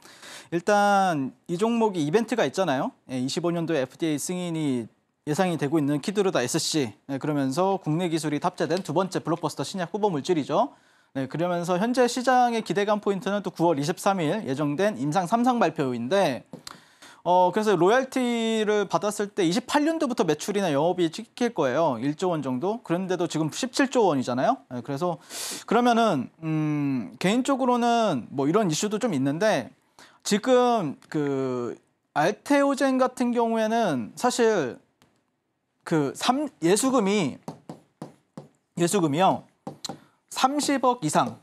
C: 일단 이 종목이 이벤트가 있잖아요. 25년도에 FDA 승인이 예상이 되고 있는 키드루다 SC 그러면서 국내 기술이 탑재된 두 번째 블록버스터 신약 후보 물질이죠. 네, 그러면서 현재 시장의 기대감 포인트는 또 9월 23일 예정된 임상 3상 발표인데 그래서 로열티를 받았을 때 28년도부터 매출이나 영업이 찍힐 거예요. 1조 원 정도. 그런데도 지금 17조 원이잖아요. 네, 그래서 그러면은 개인적으로는 뭐 이런 이슈도 좀 있는데 지금 그 알테오젠 같은 경우에는 사실 그 예수금이요. 30억 이상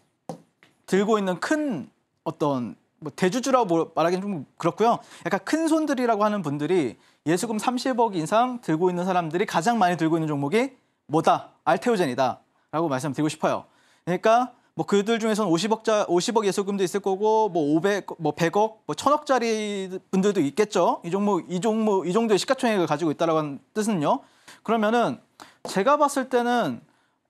C: 들고 있는 큰 어떤 뭐 대주주라고 말하기는 좀 그렇고요. 약간 큰 손들이라고 하는 분들이 예수금 30억 이상 들고 있는 사람들이 가장 많이 들고 있는 종목이 뭐다? 알테오젠이다라고 말씀드리고 싶어요. 그러니까 뭐 그들 중에서는 50억 예수금도 있을 거고 뭐 500, 뭐 100억, 뭐 1000억짜리 분들도 있겠죠. 이 정도의 시가총액을 가지고 있다라고 하는 뜻은요. 그러면은 제가 봤을 때는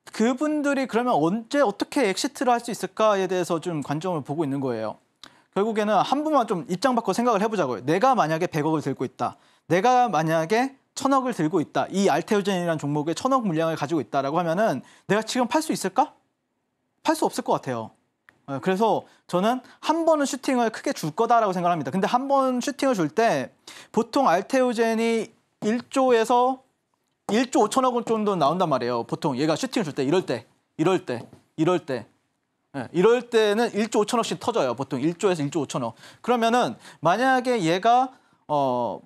C: 그분들이 그러면 언제 어떻게 엑시트를 할 수 있을까에 대해서 좀 관점을 보고 있는 거예요. 결국에는 한 번만 좀 입장 바꿔 생각을 해보자고요. 내가 만약에 100억을 들고 있다. 내가 만약에 1000억을 들고 있다. 이 알테오젠이라는 종목에 1000억 물량을 가지고 있다라고 하면은 내가 지금 팔 수 있을까? 팔 수 없을 것 같아요. 그래서 저는 한 번은 슈팅을 크게 줄 거다라고 생각합니다. 근데 한 번 슈팅을 줄 때 보통 알테오젠이 1조 5천억 원 정도 나온단 말이에요. 보통 얘가 슈팅을 줄 때 이럴 때는 1조 5천억씩 터져요. 보통 1조에서 1조 5천억. 그러면은 만약에 얘가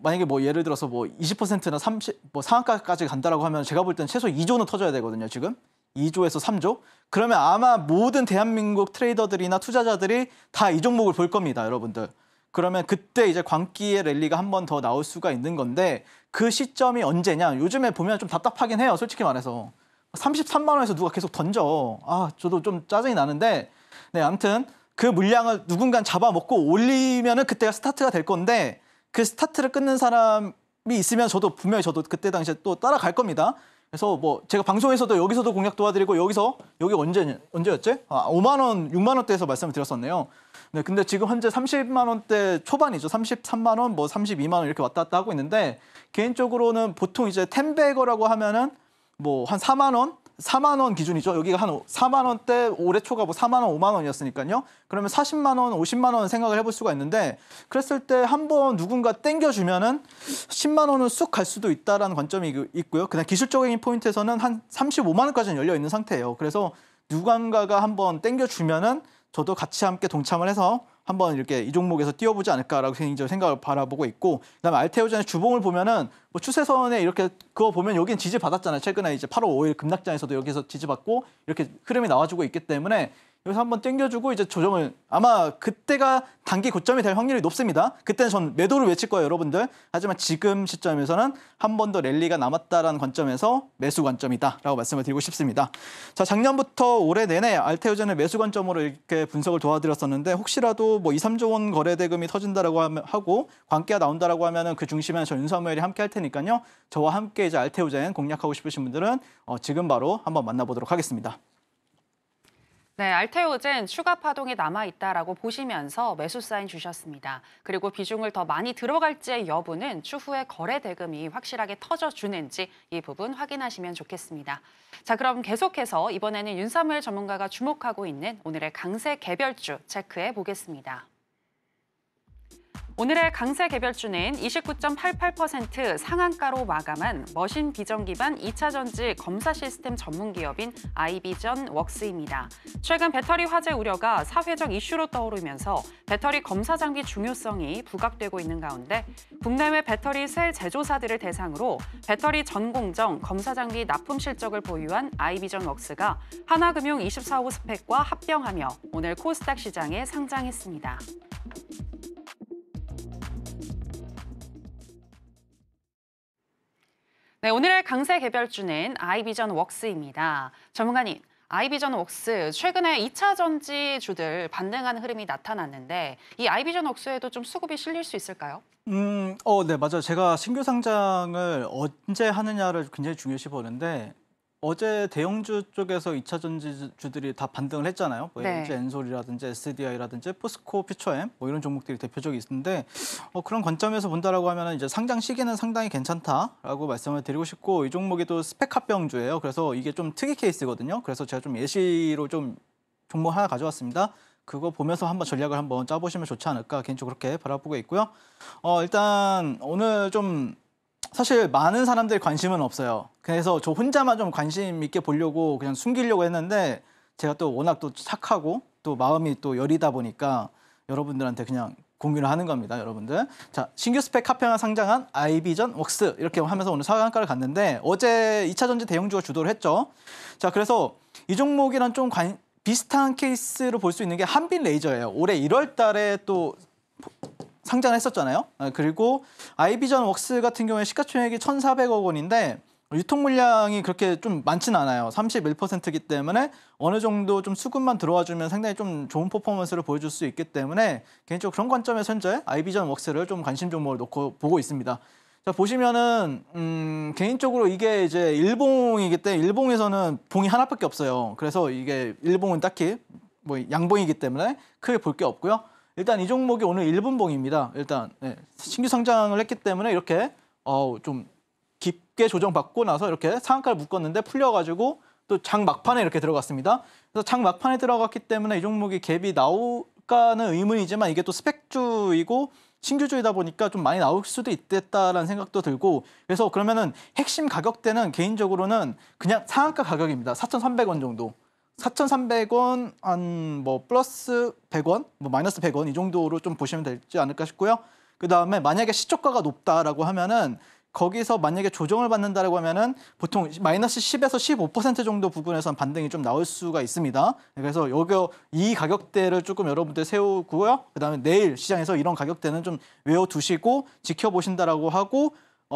C: 만약에 뭐 예를 들어서 뭐 20%나 30, 뭐 상한가까지 간다라고 하면 제가 볼 때는 최소 2조는 터져야 되거든요. 지금 2조에서 3조. 그러면 아마 모든 대한민국 트레이더들이나 투자자들이 다 이 종목을 볼 겁니다, 여러분들. 그러면 그때 이제 광기의 랠리가 한 번 더 나올 수가 있는 건데 그 시점이 언제냐? 요즘에 보면 좀 답답하긴 해요, 솔직히 말해서. 33만 원에서 누가 계속 던져. 저도 좀 짜증이 나는데 네, 아무튼 그 물량을 누군가 잡아먹고 올리면은 그때가 스타트가 될 건데 그 스타트를 끊는 사람이 있으면 저도 분명히 그때 당시에 또 따라갈 겁니다. 그래서 뭐 제가 방송에서도 여기서도 공략 도와드리고 여기 언제였지? 5만 원, 6만 원대에서 말씀을 드렸었네요. 네, 근데 지금 현재 30만 원대 초반이죠. 33만 원, 뭐 32만 원 이렇게 왔다 갔다 하고 있는데 개인적으로는 보통 이제 텐베거라고 하면은 뭐 한 4만 원 기준이죠. 여기가 한 4만 원대 올해 초가 뭐 4만 원, 5만 원이었으니까요. 그러면 40만 원, 50만 원 생각을 해볼 수가 있는데 그랬을 때 한번 누군가 땡겨주면은 10만 원은 쑥 갈 수도 있다라는 관점이 있고요. 그냥 기술적인 포인트에서는 한 35만 원까지는 열려 있는 상태예요. 그래서 누군가가 한번 땡겨주면은 저도 같이 함께 동참을 해서 한번 이렇게 이 종목에서 뛰어보지 않을까라고 개인적으로 생각을 바라보고 있고, 그다음에 알테오젠의 주봉을 보면은 뭐 추세선에 이렇게 그거 보면 여기는 지지 받았잖아요. 최근에 이제 8월 5일 급락장에서도 여기서 지지 받고 이렇게 흐름이 나와주고 있기 때문에 여기서 한번 땡겨주고 이제 조정을 아마 그때가 단기 고점이 될 확률이 높습니다. 그때는 전 매도를 외칠 거예요, 여러분들. 하지만 지금 시점에서는 한 번 더 랠리가 남았다라는 관점에서 매수 관점이다라고 말씀을 드리고 싶습니다. 자, 작년부터 올해 내내 알테오젠의 매수 관점으로 이렇게 분석을 도와드렸었는데 혹시라도 뭐 2, 3조 원 거래 대금이 터진다라고 하고 광기가 나온다라고 하면은 그 중심에는 저 윤사무엘이 함께 할 테니까요. 저와 함께 이제 알테오젠 공략하고 싶으신 분들은 지금 바로 한번 만나보도록 하겠습니다.
B: 네, 알테오젠 추가 파동이 남아있다라고 보시면서 매수 사인 주셨습니다. 그리고 비중을 더 많이 들어갈지의 여부는 추후에 거래 대금이 확실하게 터져주는지 이 부분 확인하시면 좋겠습니다. 자, 그럼 계속해서 이번에는 윤사무엘 전문가가 주목하고 있는 오늘의 강세 개별주 체크해 보겠습니다. 오늘의 강세 개별주는 29.88% 상한가로 마감한 머신 비전 기반 2차 전지 검사 시스템 전문 기업인 아이비전 웍스입니다. 최근 배터리 화재 우려가 사회적 이슈로 떠오르면서 배터리 검사 장비 중요성이 부각되고 있는 가운데 국내외 배터리 셀 제조사들을 대상으로 배터리 전 공정 검사 장비 납품 실적을 보유한 아이비전 웍스가 하나금융 24호 스펙과 합병하며 오늘 코스닥 시장에 상장했습니다. 네, 오늘의 강세 개별주는 아이비전 웍스입니다. 전문가님, 아이비전 웍스 최근에 2차 전지주들 반등하는 흐름이 나타났는데 이 아이비전 웍스에도 좀 수급이 실릴 수 있을까요?
C: 네, 맞아요. 제가 신규 상장을 언제 하느냐를 굉장히 중요시 보는데 어제 대형주 쪽에서 2차 전지주들이 다 반등을 했잖아요. 뭐
B: 네.
C: LG 엔솔이라든지 SDI라든지 포스코 피처엠 뭐 이런 종목들이 대표적이 있는데 그런 관점에서 본다라고 하면 이제 상장 시기는 상당히 괜찮다라고 말씀을 드리고 싶고 이 종목이 또 스펙 합병주예요. 그래서 이게 좀 특이 케이스거든요. 그래서 제가 좀 예시로 좀 종목 하나 가져왔습니다. 그거 보면서 한번 전략을 한번 짜보시면 좋지 않을까 개인적으로 그렇게 바라보고 있고요. 일단 오늘 좀 사실 많은 사람들이 관심은 없어요. 그래서 저 혼자만 좀 관심 있게 보려고 그냥 숨기려고 했는데 제가 또 워낙 또 착하고 또 마음이 또 여리다 보니까 여러분들한테 그냥 공유를 하는 겁니다, 여러분들. 자, 신규 스펙 합병한 상장한 아이비전 웍스 이렇게 하면서 오늘 상한가를 갔는데 어제 2차 전지 대형주가 주도를 했죠. 자, 그래서 이 종목이랑 좀 비슷한 케이스로 볼 수 있는 게 한빛레이저예요. 올해 1월 달에 또 상장을 했었잖아요. 그리고 아이비전 웍스 같은 경우에 시가총액이 1,400억 원인데 유통 물량이 그렇게 좀 많지는 않아요. 31%이기 때문에 어느 정도 좀 수급만 들어와주면 상당히 좀 좋은 퍼포먼스를 보여줄 수 있기 때문에 개인적으로 그런 관점에서 현재 아이비전 웍스를 좀 관심 종목을 놓고 보고 있습니다. 자, 보시면은 개인적으로 이게 이제 일봉이기 때문에 일봉에서는 봉이 하나밖에 없어요. 그래서 이게 일봉은 딱히 뭐 양봉이기 때문에 크게 볼 게 없고요. 일단 이 종목이 오늘 1분봉입니다. 일단 신규 상장을 했기 때문에 이렇게 좀 깊게 조정받고 나서 이렇게 상한가를 묶었는데 풀려가지고 또 장 막판에 이렇게 들어갔습니다. 그래서 장 막판에 들어갔기 때문에 이 종목이 갭이 나올까는 의문이지만 이게 또 스펙주이고 신규주이다 보니까 좀 많이 나올 수도 있겠다라는 생각도 들고 그래서 그러면은 핵심 가격대는 개인적으로는 그냥 상한가 가격입니다. 4,300원 정도. 4,300원 한 뭐 플러스 100원, 뭐 마이너스 100원 이 정도로 좀 보시면 되지 않을까 싶고요. 그다음에 만약에 시초가가 높다라고 하면은 거기서 만약에 조정을 받는다라고 하면은 보통 마이너스 10에서 15% 정도 부분에서는 반등이 좀 나올 수가 있습니다. 그래서 이 가격대를 조금 여러분들 세우고요. 그다음에 내일 시장에서 이런 가격대는 좀 외워두시고 지켜보신다라고 하고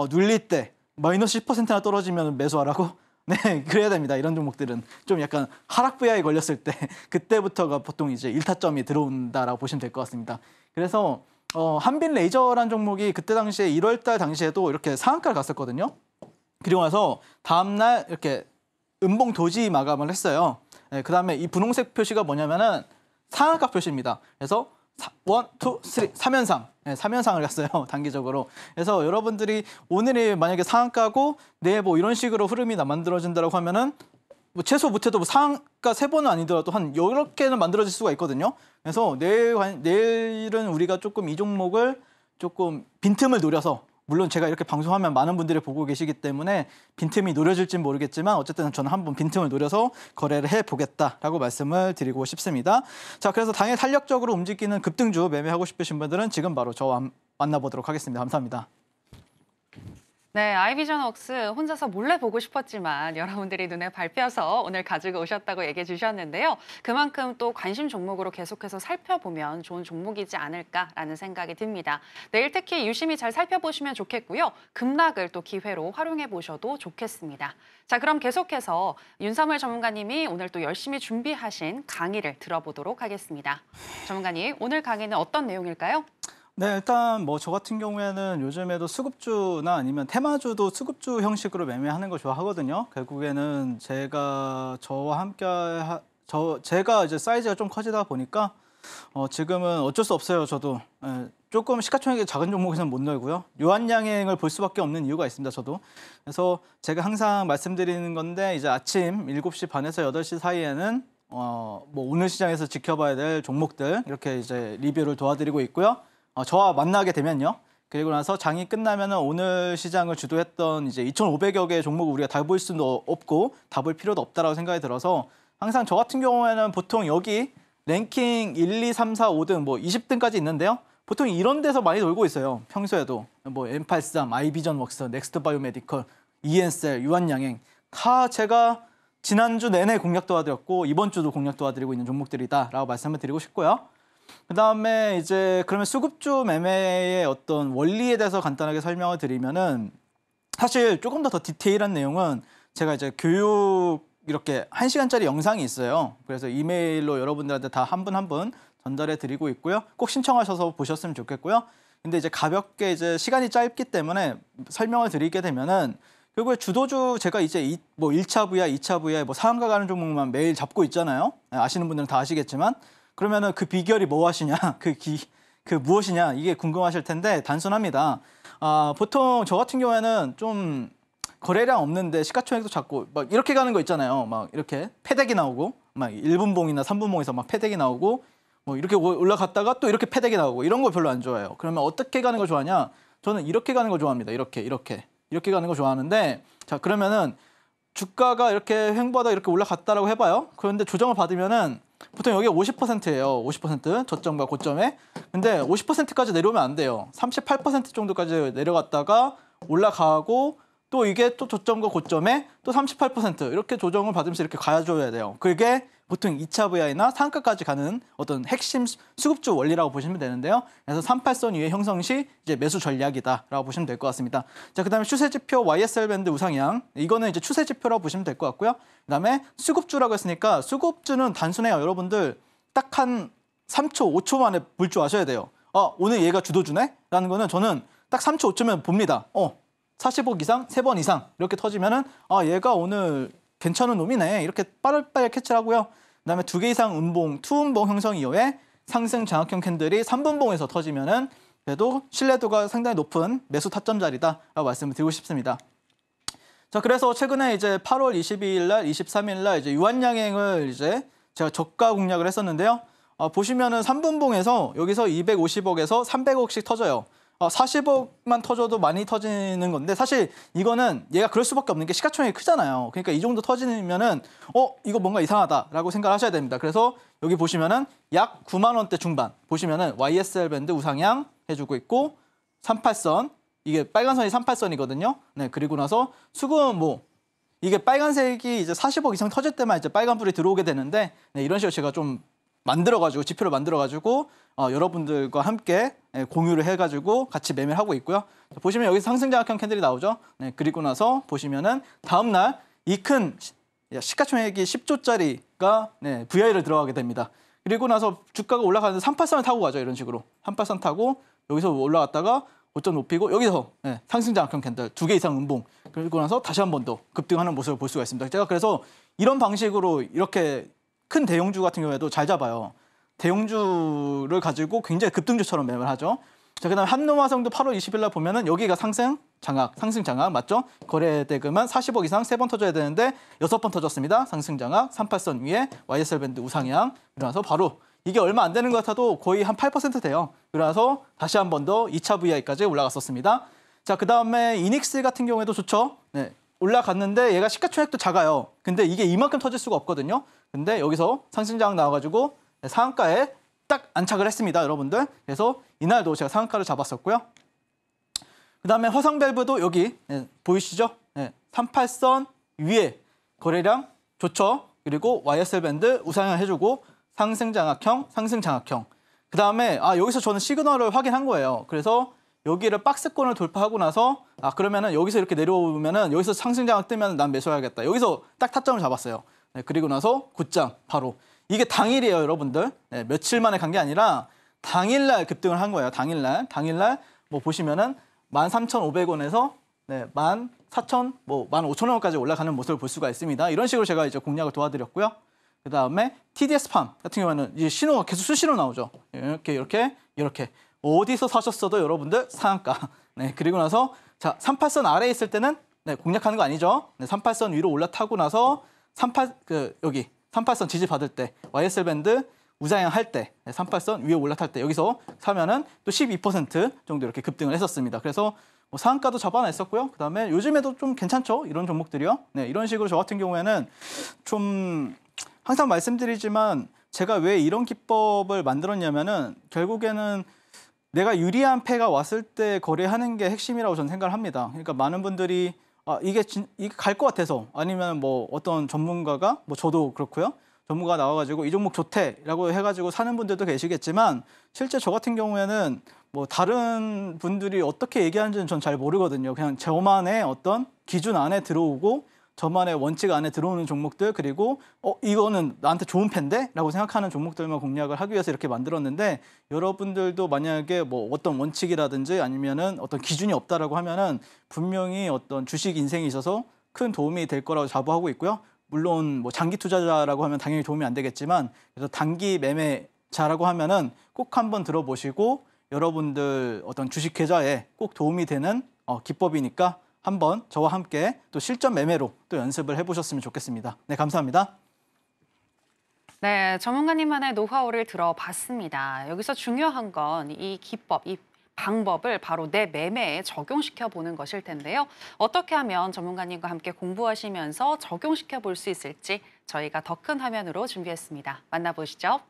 C: 눌릴 때 마이너스 10%나 떨어지면 매수하라고. 네, 그래야 됩니다. 이런 종목들은 좀 약간 하락 부야에 걸렸을 때 그때부터가 보통 이제 1타점이 들어온다라고 보시면 될 것 같습니다. 그래서 한빛레이저라는 종목이 그때 당시에 1월 달 당시에도 이렇게 상한가를 갔었거든요. 그리고 나서 다음날 이렇게 음봉 도지 마감을 했어요. 네, 그다음에 이 분홍색 표시가 뭐냐면은 상한가 표시입니다. 그래서 1, 2, 3, 3연상. 네, 3연상을 갔어요. 단기적으로. 그래서 여러분들이 오늘이 만약에 상한가고 내일 뭐 이런 식으로 흐름이 만들어진다고 하면은 뭐 최소 못해도 뭐 상한가 3번은 아니더라도 한 여러 개는 만들어질 수가 있거든요. 그래서 내일은 우리가 조금 이 종목을 조금 빈틈을 노려서, 물론 제가 이렇게 방송하면 많은 분들이 보고 계시기 때문에 빈틈이 노려질진 모르겠지만 어쨌든 저는 한번 빈틈을 노려서 거래를 해보겠다라고 말씀을 드리고 싶습니다. 자, 그래서 당일 탄력적으로 움직이는 급등주 매매하고 싶으신 분들은 지금 바로 저와 만나보도록 하겠습니다. 감사합니다.
B: 네, 아이비전웍스 혼자서 몰래 보고 싶었지만 여러분들이 눈에 밟혀서 오늘 가지고 오셨다고 얘기해 주셨는데요. 그만큼 또 관심 종목으로 계속해서 살펴보면 좋은 종목이지 않을까라는 생각이 듭니다. 내일 특히 유심히 잘 살펴보시면 좋겠고요. 급락을 또 기회로 활용해 보셔도 좋겠습니다. 자, 그럼 계속해서 윤사무엘 전문가님이 오늘 또 열심히 준비하신 강의를 들어보도록 하겠습니다. 전문가님, 오늘 강의는 어떤 내용일까요?
C: 네, 일단 뭐 저 같은 경우에는 요즘에도 수급주나 아니면 테마주도 수급주 형식으로 매매하는 거 좋아하거든요. 결국에는 제가 이제 사이즈가 좀 커지다 보니까 지금은 어쩔 수 없어요. 저도 조금 시가총액이 작은 종목에서는 못 놀고요. 유한양행을 볼 수밖에 없는 이유가 있습니다. 저도. 그래서 제가 항상 말씀드리는 건데 이제 아침 7시 반에서 8시 사이에는 뭐 오늘 시장에서 지켜봐야 될 종목들 이렇게 이제 리뷰를 도와드리고 있고요. 저와 만나게 되면요. 그리고 나서 장이 끝나면은 오늘 시장을 주도했던 이제 2,500여 개의 종목을 우리가 다 볼 수도 없고 다 볼 필요도 없다라고 생각이 들어서 항상 저 같은 경우에는 보통 여기 랭킹 1, 2, 3, 4, 5등 뭐 20등까지 있는데요. 보통 이런 데서 많이 놀고 있어요. 평소에도 뭐 M83, 아이비전웍스, 넥스트바이오메디컬, 이엔셀, 유한양행 다 제가 지난주 내내 공략 도와드렸고 이번 주도 공략 도와드리고 있는 종목들이다라고 말씀을 드리고 싶고요. 그다음에 이제 그러면 수급주 매매의 어떤 원리에 대해서 간단하게 설명을 드리면은 사실 조금 더 디테일한 내용은 제가 이제 교육 이렇게 1시간짜리 영상이 있어요. 그래서 이메일로 여러분들한테 다 한 분 한 분 전달해 드리고 있고요. 꼭 신청하셔서 보셨으면 좋겠고요. 근데 이제 가볍게 이제 시간이 짧기 때문에 설명을 드리게 되면은 결국에 주도주 제가 이제 뭐 1차 부야, 2차 부야 뭐 상한가 가는 종목만 매일 잡고 있잖아요. 아시는 분들은 다 아시겠지만 그러면은 그 비결이 무엇이냐, 그 무엇이냐 이게 궁금하실 텐데 단순합니다. 보통 저 같은 경우에는 좀 거래량 없는데 시가총액도 작고 막 이렇게 가는 거 있잖아요. 막 이렇게 패대기 나오고 막 1분봉이나 3분봉에서 막 패대기 나오고 뭐 이렇게 올라갔다가 또 이렇게 패대기 나오고 이런 거 별로 안 좋아해요. 그러면 어떻게 가는 거 좋아하냐? 저는 이렇게 가는 거 좋아합니다. 이렇게 가는 거 좋아하는데 자 그러면은 주가가 이렇게 횡보하다 이렇게 올라갔다라고 해봐요. 그런데 조정을 받으면은 보통 여기 50%예요. 50% 저점과 고점에. 근데 50%까지 내려오면 안 돼요. 38% 정도까지 내려갔다가 올라가고 또 이게 또 저점과 고점에 또 38% 이렇게 조정을 받으면서 이렇게 가줘야 돼요. 그게 보통 2차 VI나 상한가까지 가는 어떤 핵심 수급주 원리라고 보시면 되는데요. 그래서 38선 위에 형성 시 이제 매수 전략이다라고 보시면 될 것 같습니다. 자, 그다음에 추세 지표 YSL 밴드 우상향. 이거는 이제 추세 지표라고 보시면 될 것 같고요. 그다음에 수급주라고 했으니까 수급주는 단순해요. 여러분들 딱 한 3초, 5초 만에 볼 줄 아셔야 돼요. 오늘 얘가 주도주네? 라는 거는 저는 딱 3초, 5초면 봅니다. 40억 이상, 3번 이상 이렇게 터지면은 얘가 오늘 괜찮은 놈이네. 이렇게 빠르게 캐치를 하고요. 그다음에 2개 이상 음봉, 투음봉 형성 이후에 상승 장악형 캔들이 3분봉에서 터지면은 그래도 신뢰도가 상당히 높은 매수 타점 자리다라고 말씀을 드리고 싶습니다. 자, 그래서 최근에 이제 8월 22일 날, 23일 날 이제 유한양행을 이제 제가 저가 공략을 했었는데요. 보시면은 3분봉에서 여기서 250억에서 300억씩 터져요. 40억만 터져도 많이 터지는 건데 사실 이거는 얘가 그럴 수밖에 없는 게 시가총액이 크잖아요. 그러니까 이 정도 터지면은 이거 뭔가 이상하다라고 생각을 하셔야 됩니다. 그래서 여기 보시면은 약 9만 원대 중반 보시면은 YSL 밴드 우상향 해주고 있고 38선 이게 빨간 선이 38선이거든요. 네, 그리고 나서 수급 이게 빨간색이 이제 40억 이상 터질 때만 이제 빨간불이 들어오게 되는데 네, 이런 식으로 제가 좀 만들어가지고 지표를 만들어가지고 여러분들과 함께 공유를 해가지고 같이 매매를 하고 있고요. 보시면 여기 상승장악형 캔들이 나오죠. 네, 그리고 나서 보시면은 다음날 이 큰 시가총액이 10조짜리가 VI를 들어가게 됩니다. 그리고 나서 주가가 올라가는데 38선을 타고 가죠. 이런 식으로 38선 타고 여기서 올라갔다가 고점 높이고 여기서 상승장악형 캔들 2개 이상 음봉 그리고 나서 다시 한 번 더 급등하는 모습을 볼 수가 있습니다. 제가 그래서 이런 방식으로 이렇게 큰 대형주 같은 경우에도 잘 잡아요. 대형주를 가지고 굉장히 급등주처럼 매매를 하죠. 자, 그다음에 한노화성도 8월 20일 날 보면은 여기가 상승 장악 맞죠? 거래 대금은 40억 이상 3번 터져야 되는데 6번 터졌습니다. 상승 장악 38선 위에 YSL 밴드 우상향. 그러면서 바로 이게 얼마 안 되는 것 같아도 거의 한 8% 돼요. 그래서 다시 한 번 더 2차 VI까지 올라갔었습니다. 자, 그다음에 이닉스 같은 경우에도 좋죠. 네. 올라갔는데 얘가 시가총액도 작아요. 근데 이게 이만큼 터질 수가 없거든요. 근데 여기서 상승 장악 나와가지고 상한가에 딱 안착을 했습니다, 여러분들. 그래서 이날도 제가 상한가를 잡았었고요. 그다음에 화성밸브도 여기 보이시죠? 38선 위에 거래량 좋죠. 그리고 YSL 밴드 우상향 해주고 상승 장악형. 그다음에 여기서 저는 시그널을 확인한 거예요. 그래서 여기를 박스권을 돌파하고 나서 그러면은 여기서 이렇게 내려오면은 여기서 상승 장악 뜨면 난 매수해야겠다. 여기서 딱 타점을 잡았어요. 그리고 나서 굿장 바로. 이게 당일이에요, 여러분들. 며칠 만에 간 게 아니라 당일날 급등을 한 거예요. 당일날 뭐 보시면은 13,500원에서 14,000, 뭐 15,000원까지 올라가는 모습을 볼 수가 있습니다. 이런 식으로 제가 이제 공략을 도와드렸고요. 그 다음에 TDS팜 같은 경우에는 이제 신호가 계속 수시로 나오죠. 이렇게 어디서 사셨어도 여러분들 상한가. 그리고 나서 자 38선 아래에 있을 때는 공략하는 거 아니죠. 38선 위로 올라타고 나서 38선 지지 받을 때 YSL 밴드 우상향 할 때 38선 위에 올라탈 때 여기서 사면은 또 12% 정도 이렇게 급등을 했었습니다. 그래서 뭐 상한가도 잡아냈었고요. 그다음에 요즘에도 좀 괜찮죠. 이런 종목들이요. 이런 식으로 저 같은 경우에는 좀 항상 말씀드리지만 제가 왜 이런 기법을 만들었냐면은 결국에는 내가 유리한 패가 왔을 때 거래하는 게 핵심이라고 저는 생각을 합니다. 그러니까 많은 분들이 이게 갈 것 같아서 아니면 뭐 어떤 전문가가 뭐 저도 그렇고요. 전문가가 나와가지고 이 종목 좋대라고 해가지고 사는 분들도 계시겠지만 실제 저 같은 경우에는 뭐 다른 분들이 어떻게 얘기하는지는 전 잘 모르거든요. 그냥 저만의 어떤 기준 안에 들어오고 저만의 원칙 안에 들어오는 종목들 그리고 이거는 나한테 좋은 패인데? 라고 생각하는 종목들만 공략을 하기 위해서 이렇게 만들었는데 여러분들도 만약에 뭐 어떤 원칙이라든지 아니면은 어떤 기준이 없다라고 하면은 분명히 어떤 주식 인생에 있어서 큰 도움이 될 거라고 자부하고 있고요. 물론 뭐 장기 투자자라고 하면 당연히 도움이 안 되겠지만 그래서 단기 매매자라고 하면은 꼭 한번 들어보시고 여러분들 어떤 주식 계좌에 꼭 도움이 되는 기법이니까 한번 저와 함께 또 실전 매매로 또 연습을 해보셨으면 좋겠습니다. 네, 감사합니다.
B: 네, 전문가님만의 노하우를 들어봤습니다. 여기서 중요한 건 이 기법, 이 방법을 바로 내 매매에 적용시켜 보는 것일 텐데요. 어떻게 하면 전문가님과 함께 공부하시면서 적용시켜 볼 수 있을지 저희가 더 큰 화면으로 준비했습니다. 만나보시죠.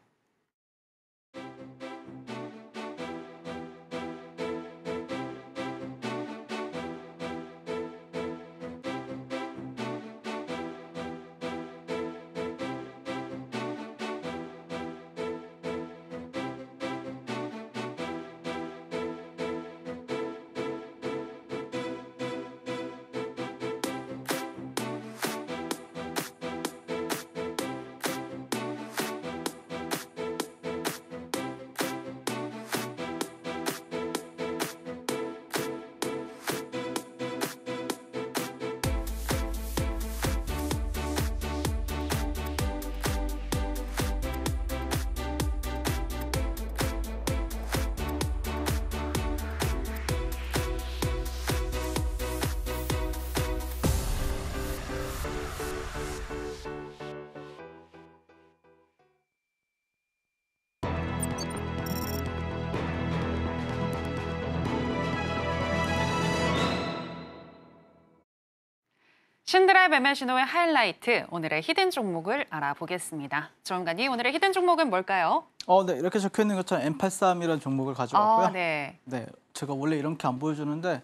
B: 신드라의 매매 신호의 하이라이트, 오늘의 히든 종목을 알아보겠습니다. 전문가님, 오늘의 히든 종목은 뭘까요?
C: 네, 이렇게 적혀 있는 것처럼 M83이라는 종목을 가져왔고요.
B: 네,
C: 제가 원래 이렇게 안 보여주는데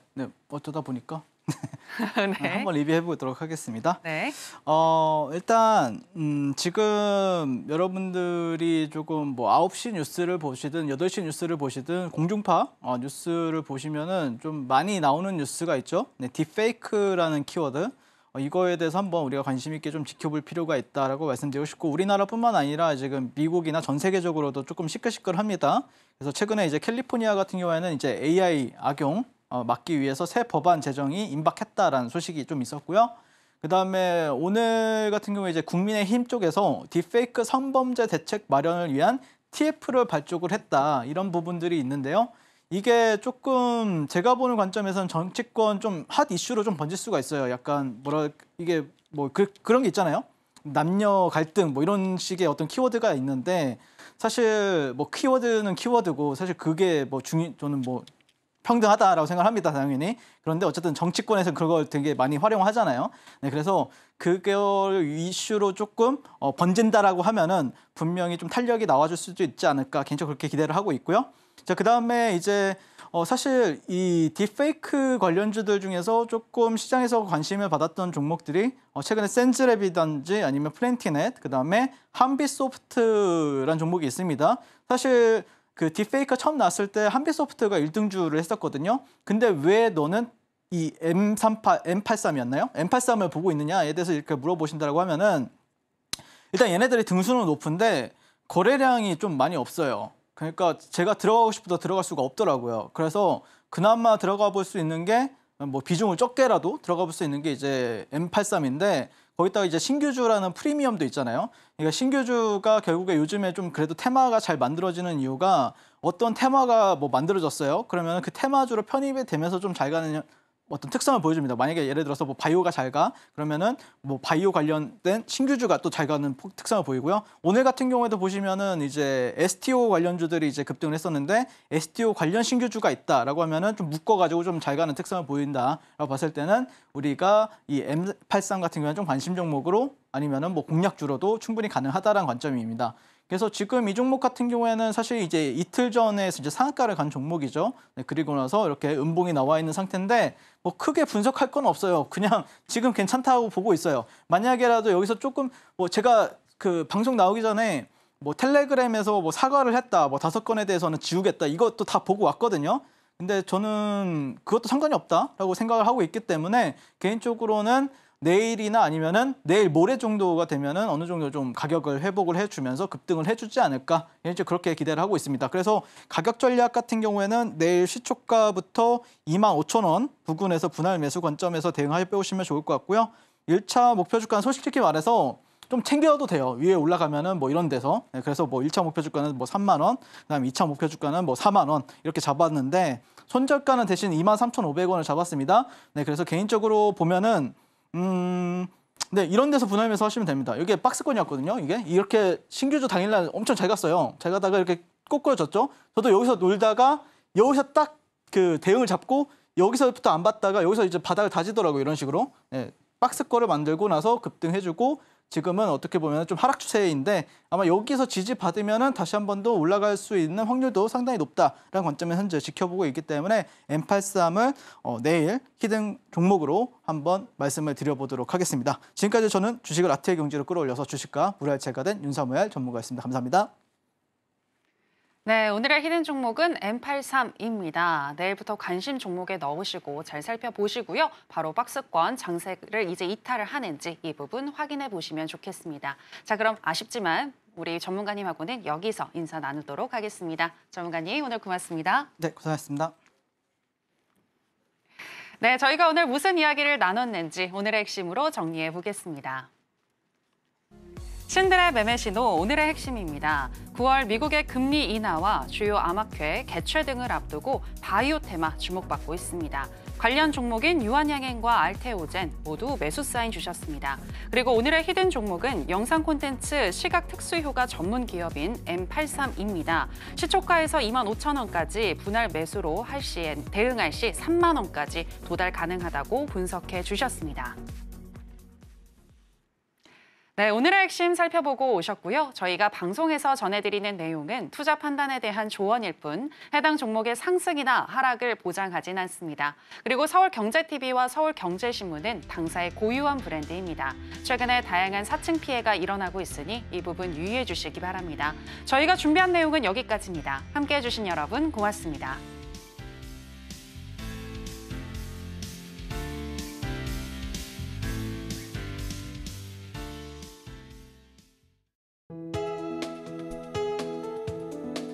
C: 어쩌다 보니까
B: 네.
C: 한번 리뷰해 보도록 하겠습니다.
B: 네.
C: 일단 지금 여러분들이 조금 뭐 9시 뉴스를 보시든 8시 뉴스를 보시든 공중파 뉴스를 보시면은 좀 많이 나오는 뉴스가 있죠. 딥페이크라는 키워드. 이거에 대해서 한번 우리가 관심 있게 좀 지켜볼 필요가 있다라고 말씀드리고 싶고 우리나라뿐만 아니라 지금 미국이나 전 세계적으로도 조금 시끌시끌합니다. 그래서 최근에 이제 캘리포니아 같은 경우에는 이제 AI 악용 막기 위해서 새 법안 제정이 임박했다라는 소식이 좀 있었고요. 그다음에 오늘 같은 경우에 이제 국민의힘 쪽에서 딥페이크 성범죄 대책 마련을 위한 TF를 발족을 했다, 이런 부분들이 있는데요. 이게 조금 제가 보는 관점에서는 정치권 좀 핫 이슈로 좀 번질 수가 있어요. 약간 이게 뭐 그런 게 있잖아요. 남녀 갈등 뭐 이런 식의 어떤 키워드가 있는데, 사실 뭐 키워드는 키워드고 사실 그게 뭐 저는 뭐 평등하다라고 생각합니다, 당연히. 그런데 어쨌든 정치권에서 그걸 되게 많이 활용하잖아요. 네, 그래서 그게 이슈로 조금 번진다라고 하면은 분명히 좀 탄력이 나와줄 수도 있지 않을까, 개인적으로 그렇게 기대를 하고 있고요. 자, 그다음에 이제 사실 이 딥페이크 관련주들 중에서 조금 시장에서 관심을 받았던 종목들이 최근에 센즈랩이든지 아니면 플랜티넷, 그다음에 한빛소프트라는 종목이 있습니다. 사실 그 딥페이크가 처음 나왔을 때 한빛소프트가 1등주를 했었거든요. 근데 왜 너는 이 M83이었나요? M83을 보고 있느냐에 대해서 이렇게 물어보신다고 하면은, 일단 얘네들이 등수는 높은데 거래량이 좀 많이 없어요. 그러니까 제가 들어가고 싶어도 들어갈 수가 없더라고요. 그래서 그나마 들어가 볼 수 있는 게 뭐 비중을 적게라도 들어가 볼 수 있는 게 이제 M83인데, 거기다가 이제 신규주라는 프리미엄도 있잖아요. 그러니까 신규주가 결국에 요즘에 좀 그래도 테마가 잘 만들어지는 이유가, 어떤 테마가 뭐 만들어졌어요. 그러면 그 테마주로 편입이 되면서 좀 잘 가는 어떤 특성을 보여줍니다. 만약에 예를 들어서 뭐 바이오가 잘 가, 그러면은 뭐 바이오 관련된 신규주가 또 잘 가는 특성을 보이고요. 오늘 같은 경우에도 보시면은 이제 STO 관련주들이 이제 급등을 했었는데, STO 관련 신규주가 있다라고 하면은 좀 묶어가지고 좀 잘 가는 특성을 보인다라고 봤을 때는, 우리가 이 M83 같은 경우는 좀 관심 종목으로 아니면은 뭐 공략주로도 충분히 가능하다라는 관점입니다. 그래서 지금 이 종목 같은 경우에는 사실 이제 이틀 전에 이제 상한가를 간 종목이죠. 네, 그리고 나서 이렇게 음봉이 나와 있는 상태인데 뭐 크게 분석할 건 없어요. 그냥 지금 괜찮다고 보고 있어요. 만약에라도 여기서 조금 뭐 제가 그 방송 나오기 전에 뭐 텔레그램에서 뭐 사과를 했다, 뭐 5건에 대해서는 지우겠다, 이것도 다 보고 왔거든요. 근데 저는 그것도 상관이 없다라고 생각을 하고 있기 때문에, 개인적으로는 내일이나 아니면은 내일 모레 정도가 되면은 어느 정도 좀 가격을 회복을 해주면서 급등을 해주지 않을까, 이제 그렇게 기대를 하고 있습니다. 그래서 가격 전략 같은 경우에는 내일 시초가부터 25,000원 부근에서 분할 매수 관점에서 대응해 보시면 좋을 것 같고요. 1차 목표 주가는 솔직히 말해서 좀 챙겨도 돼요. 위에 올라가면은 뭐 이런 데서. 네, 그래서 뭐 1차 목표 주가는 뭐 3만 원, 그다음에 2차 목표 주가는 뭐 4만 원 이렇게 잡았는데, 손절가는 대신 23,500원을 잡았습니다. 네, 그래서 개인적으로 보면은 네, 이런 데서 분할 매수 하시면 됩니다. 이게 박스권이었거든요. 이게 이렇게 신규주 당일날 엄청 잘 갔어요. 잘 가다가 이렇게 꼬꾸라졌죠. 저도 여기서 놀다가 여기서 딱 그 대응을 잡고 여기서부터 안 받다가 여기서 이제 바닥을 다지더라고요. 이런 식으로. 네, 박스권을 만들고 나서 급등해주고, 지금은 어떻게 보면 좀 하락 추세인데, 아마 여기서 지지받으면은 다시 한 번 더 올라갈 수 있는 확률도 상당히 높다라는 관점에 현재 지켜보고 있기 때문에, M83을 내일 히든 종목으로 한번 말씀을 드려보도록 하겠습니다. 지금까지 저는 주식을 아트의 경지로 끌어올려서 주식과 불알체가 된 윤사무엘 전문가였습니다. 감사합니다.
B: 네, 오늘의 히든 종목은 M83입니다. 내일부터 관심 종목에 넣으시고 잘 살펴보시고요. 바로 박스권 장세를 이제 이탈을 하는지 이 부분 확인해 보시면 좋겠습니다. 자, 그럼 아쉽지만 우리 전문가님하고는 여기서 인사 나누도록 하겠습니다. 전문가님, 오늘 고맙습니다.
C: 네, 고생하셨습니다.
B: 네, 저희가 오늘 무슨 이야기를 나눴는지 오늘의 핵심으로 정리해 보겠습니다. 신들의 매매 신호, 오늘의 핵심입니다. 9월 미국의 금리 인하와 주요 암학회 개최 등을 앞두고 바이오 테마 주목받고 있습니다. 관련 종목인 유한양행과 알테오젠 모두 매수 사인 주셨습니다. 그리고 오늘의 히든 종목은 영상 콘텐츠 시각 특수효과 전문 기업인 M83입니다. 시초가에서 25,000원까지 분할 매수로 할 시에 대응할 시 3만 원까지 도달 가능하다고 분석해 주셨습니다. 네, 오늘의 핵심 살펴보고 오셨고요. 저희가 방송에서 전해드리는 내용은 투자 판단에 대한 조언일 뿐 해당 종목의 상승이나 하락을 보장하진 않습니다. 그리고 서울경제TV와 서울경제신문은 당사의 고유한 브랜드입니다. 최근에 다양한 사칭 피해가 일어나고 있으니 이 부분 유의해 주시기 바랍니다. 저희가 준비한 내용은 여기까지입니다. 함께해 주신 여러분 고맙습니다.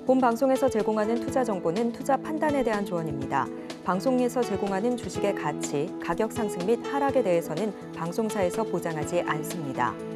A: 본 방송에서 제공하는 투자 정보는 투자 판단에 대한 조언입니다. 방송에서 제공하는 주식의 가치, 가격 상승 및 하락에 대해서는 방송사에서 보장하지 않습니다.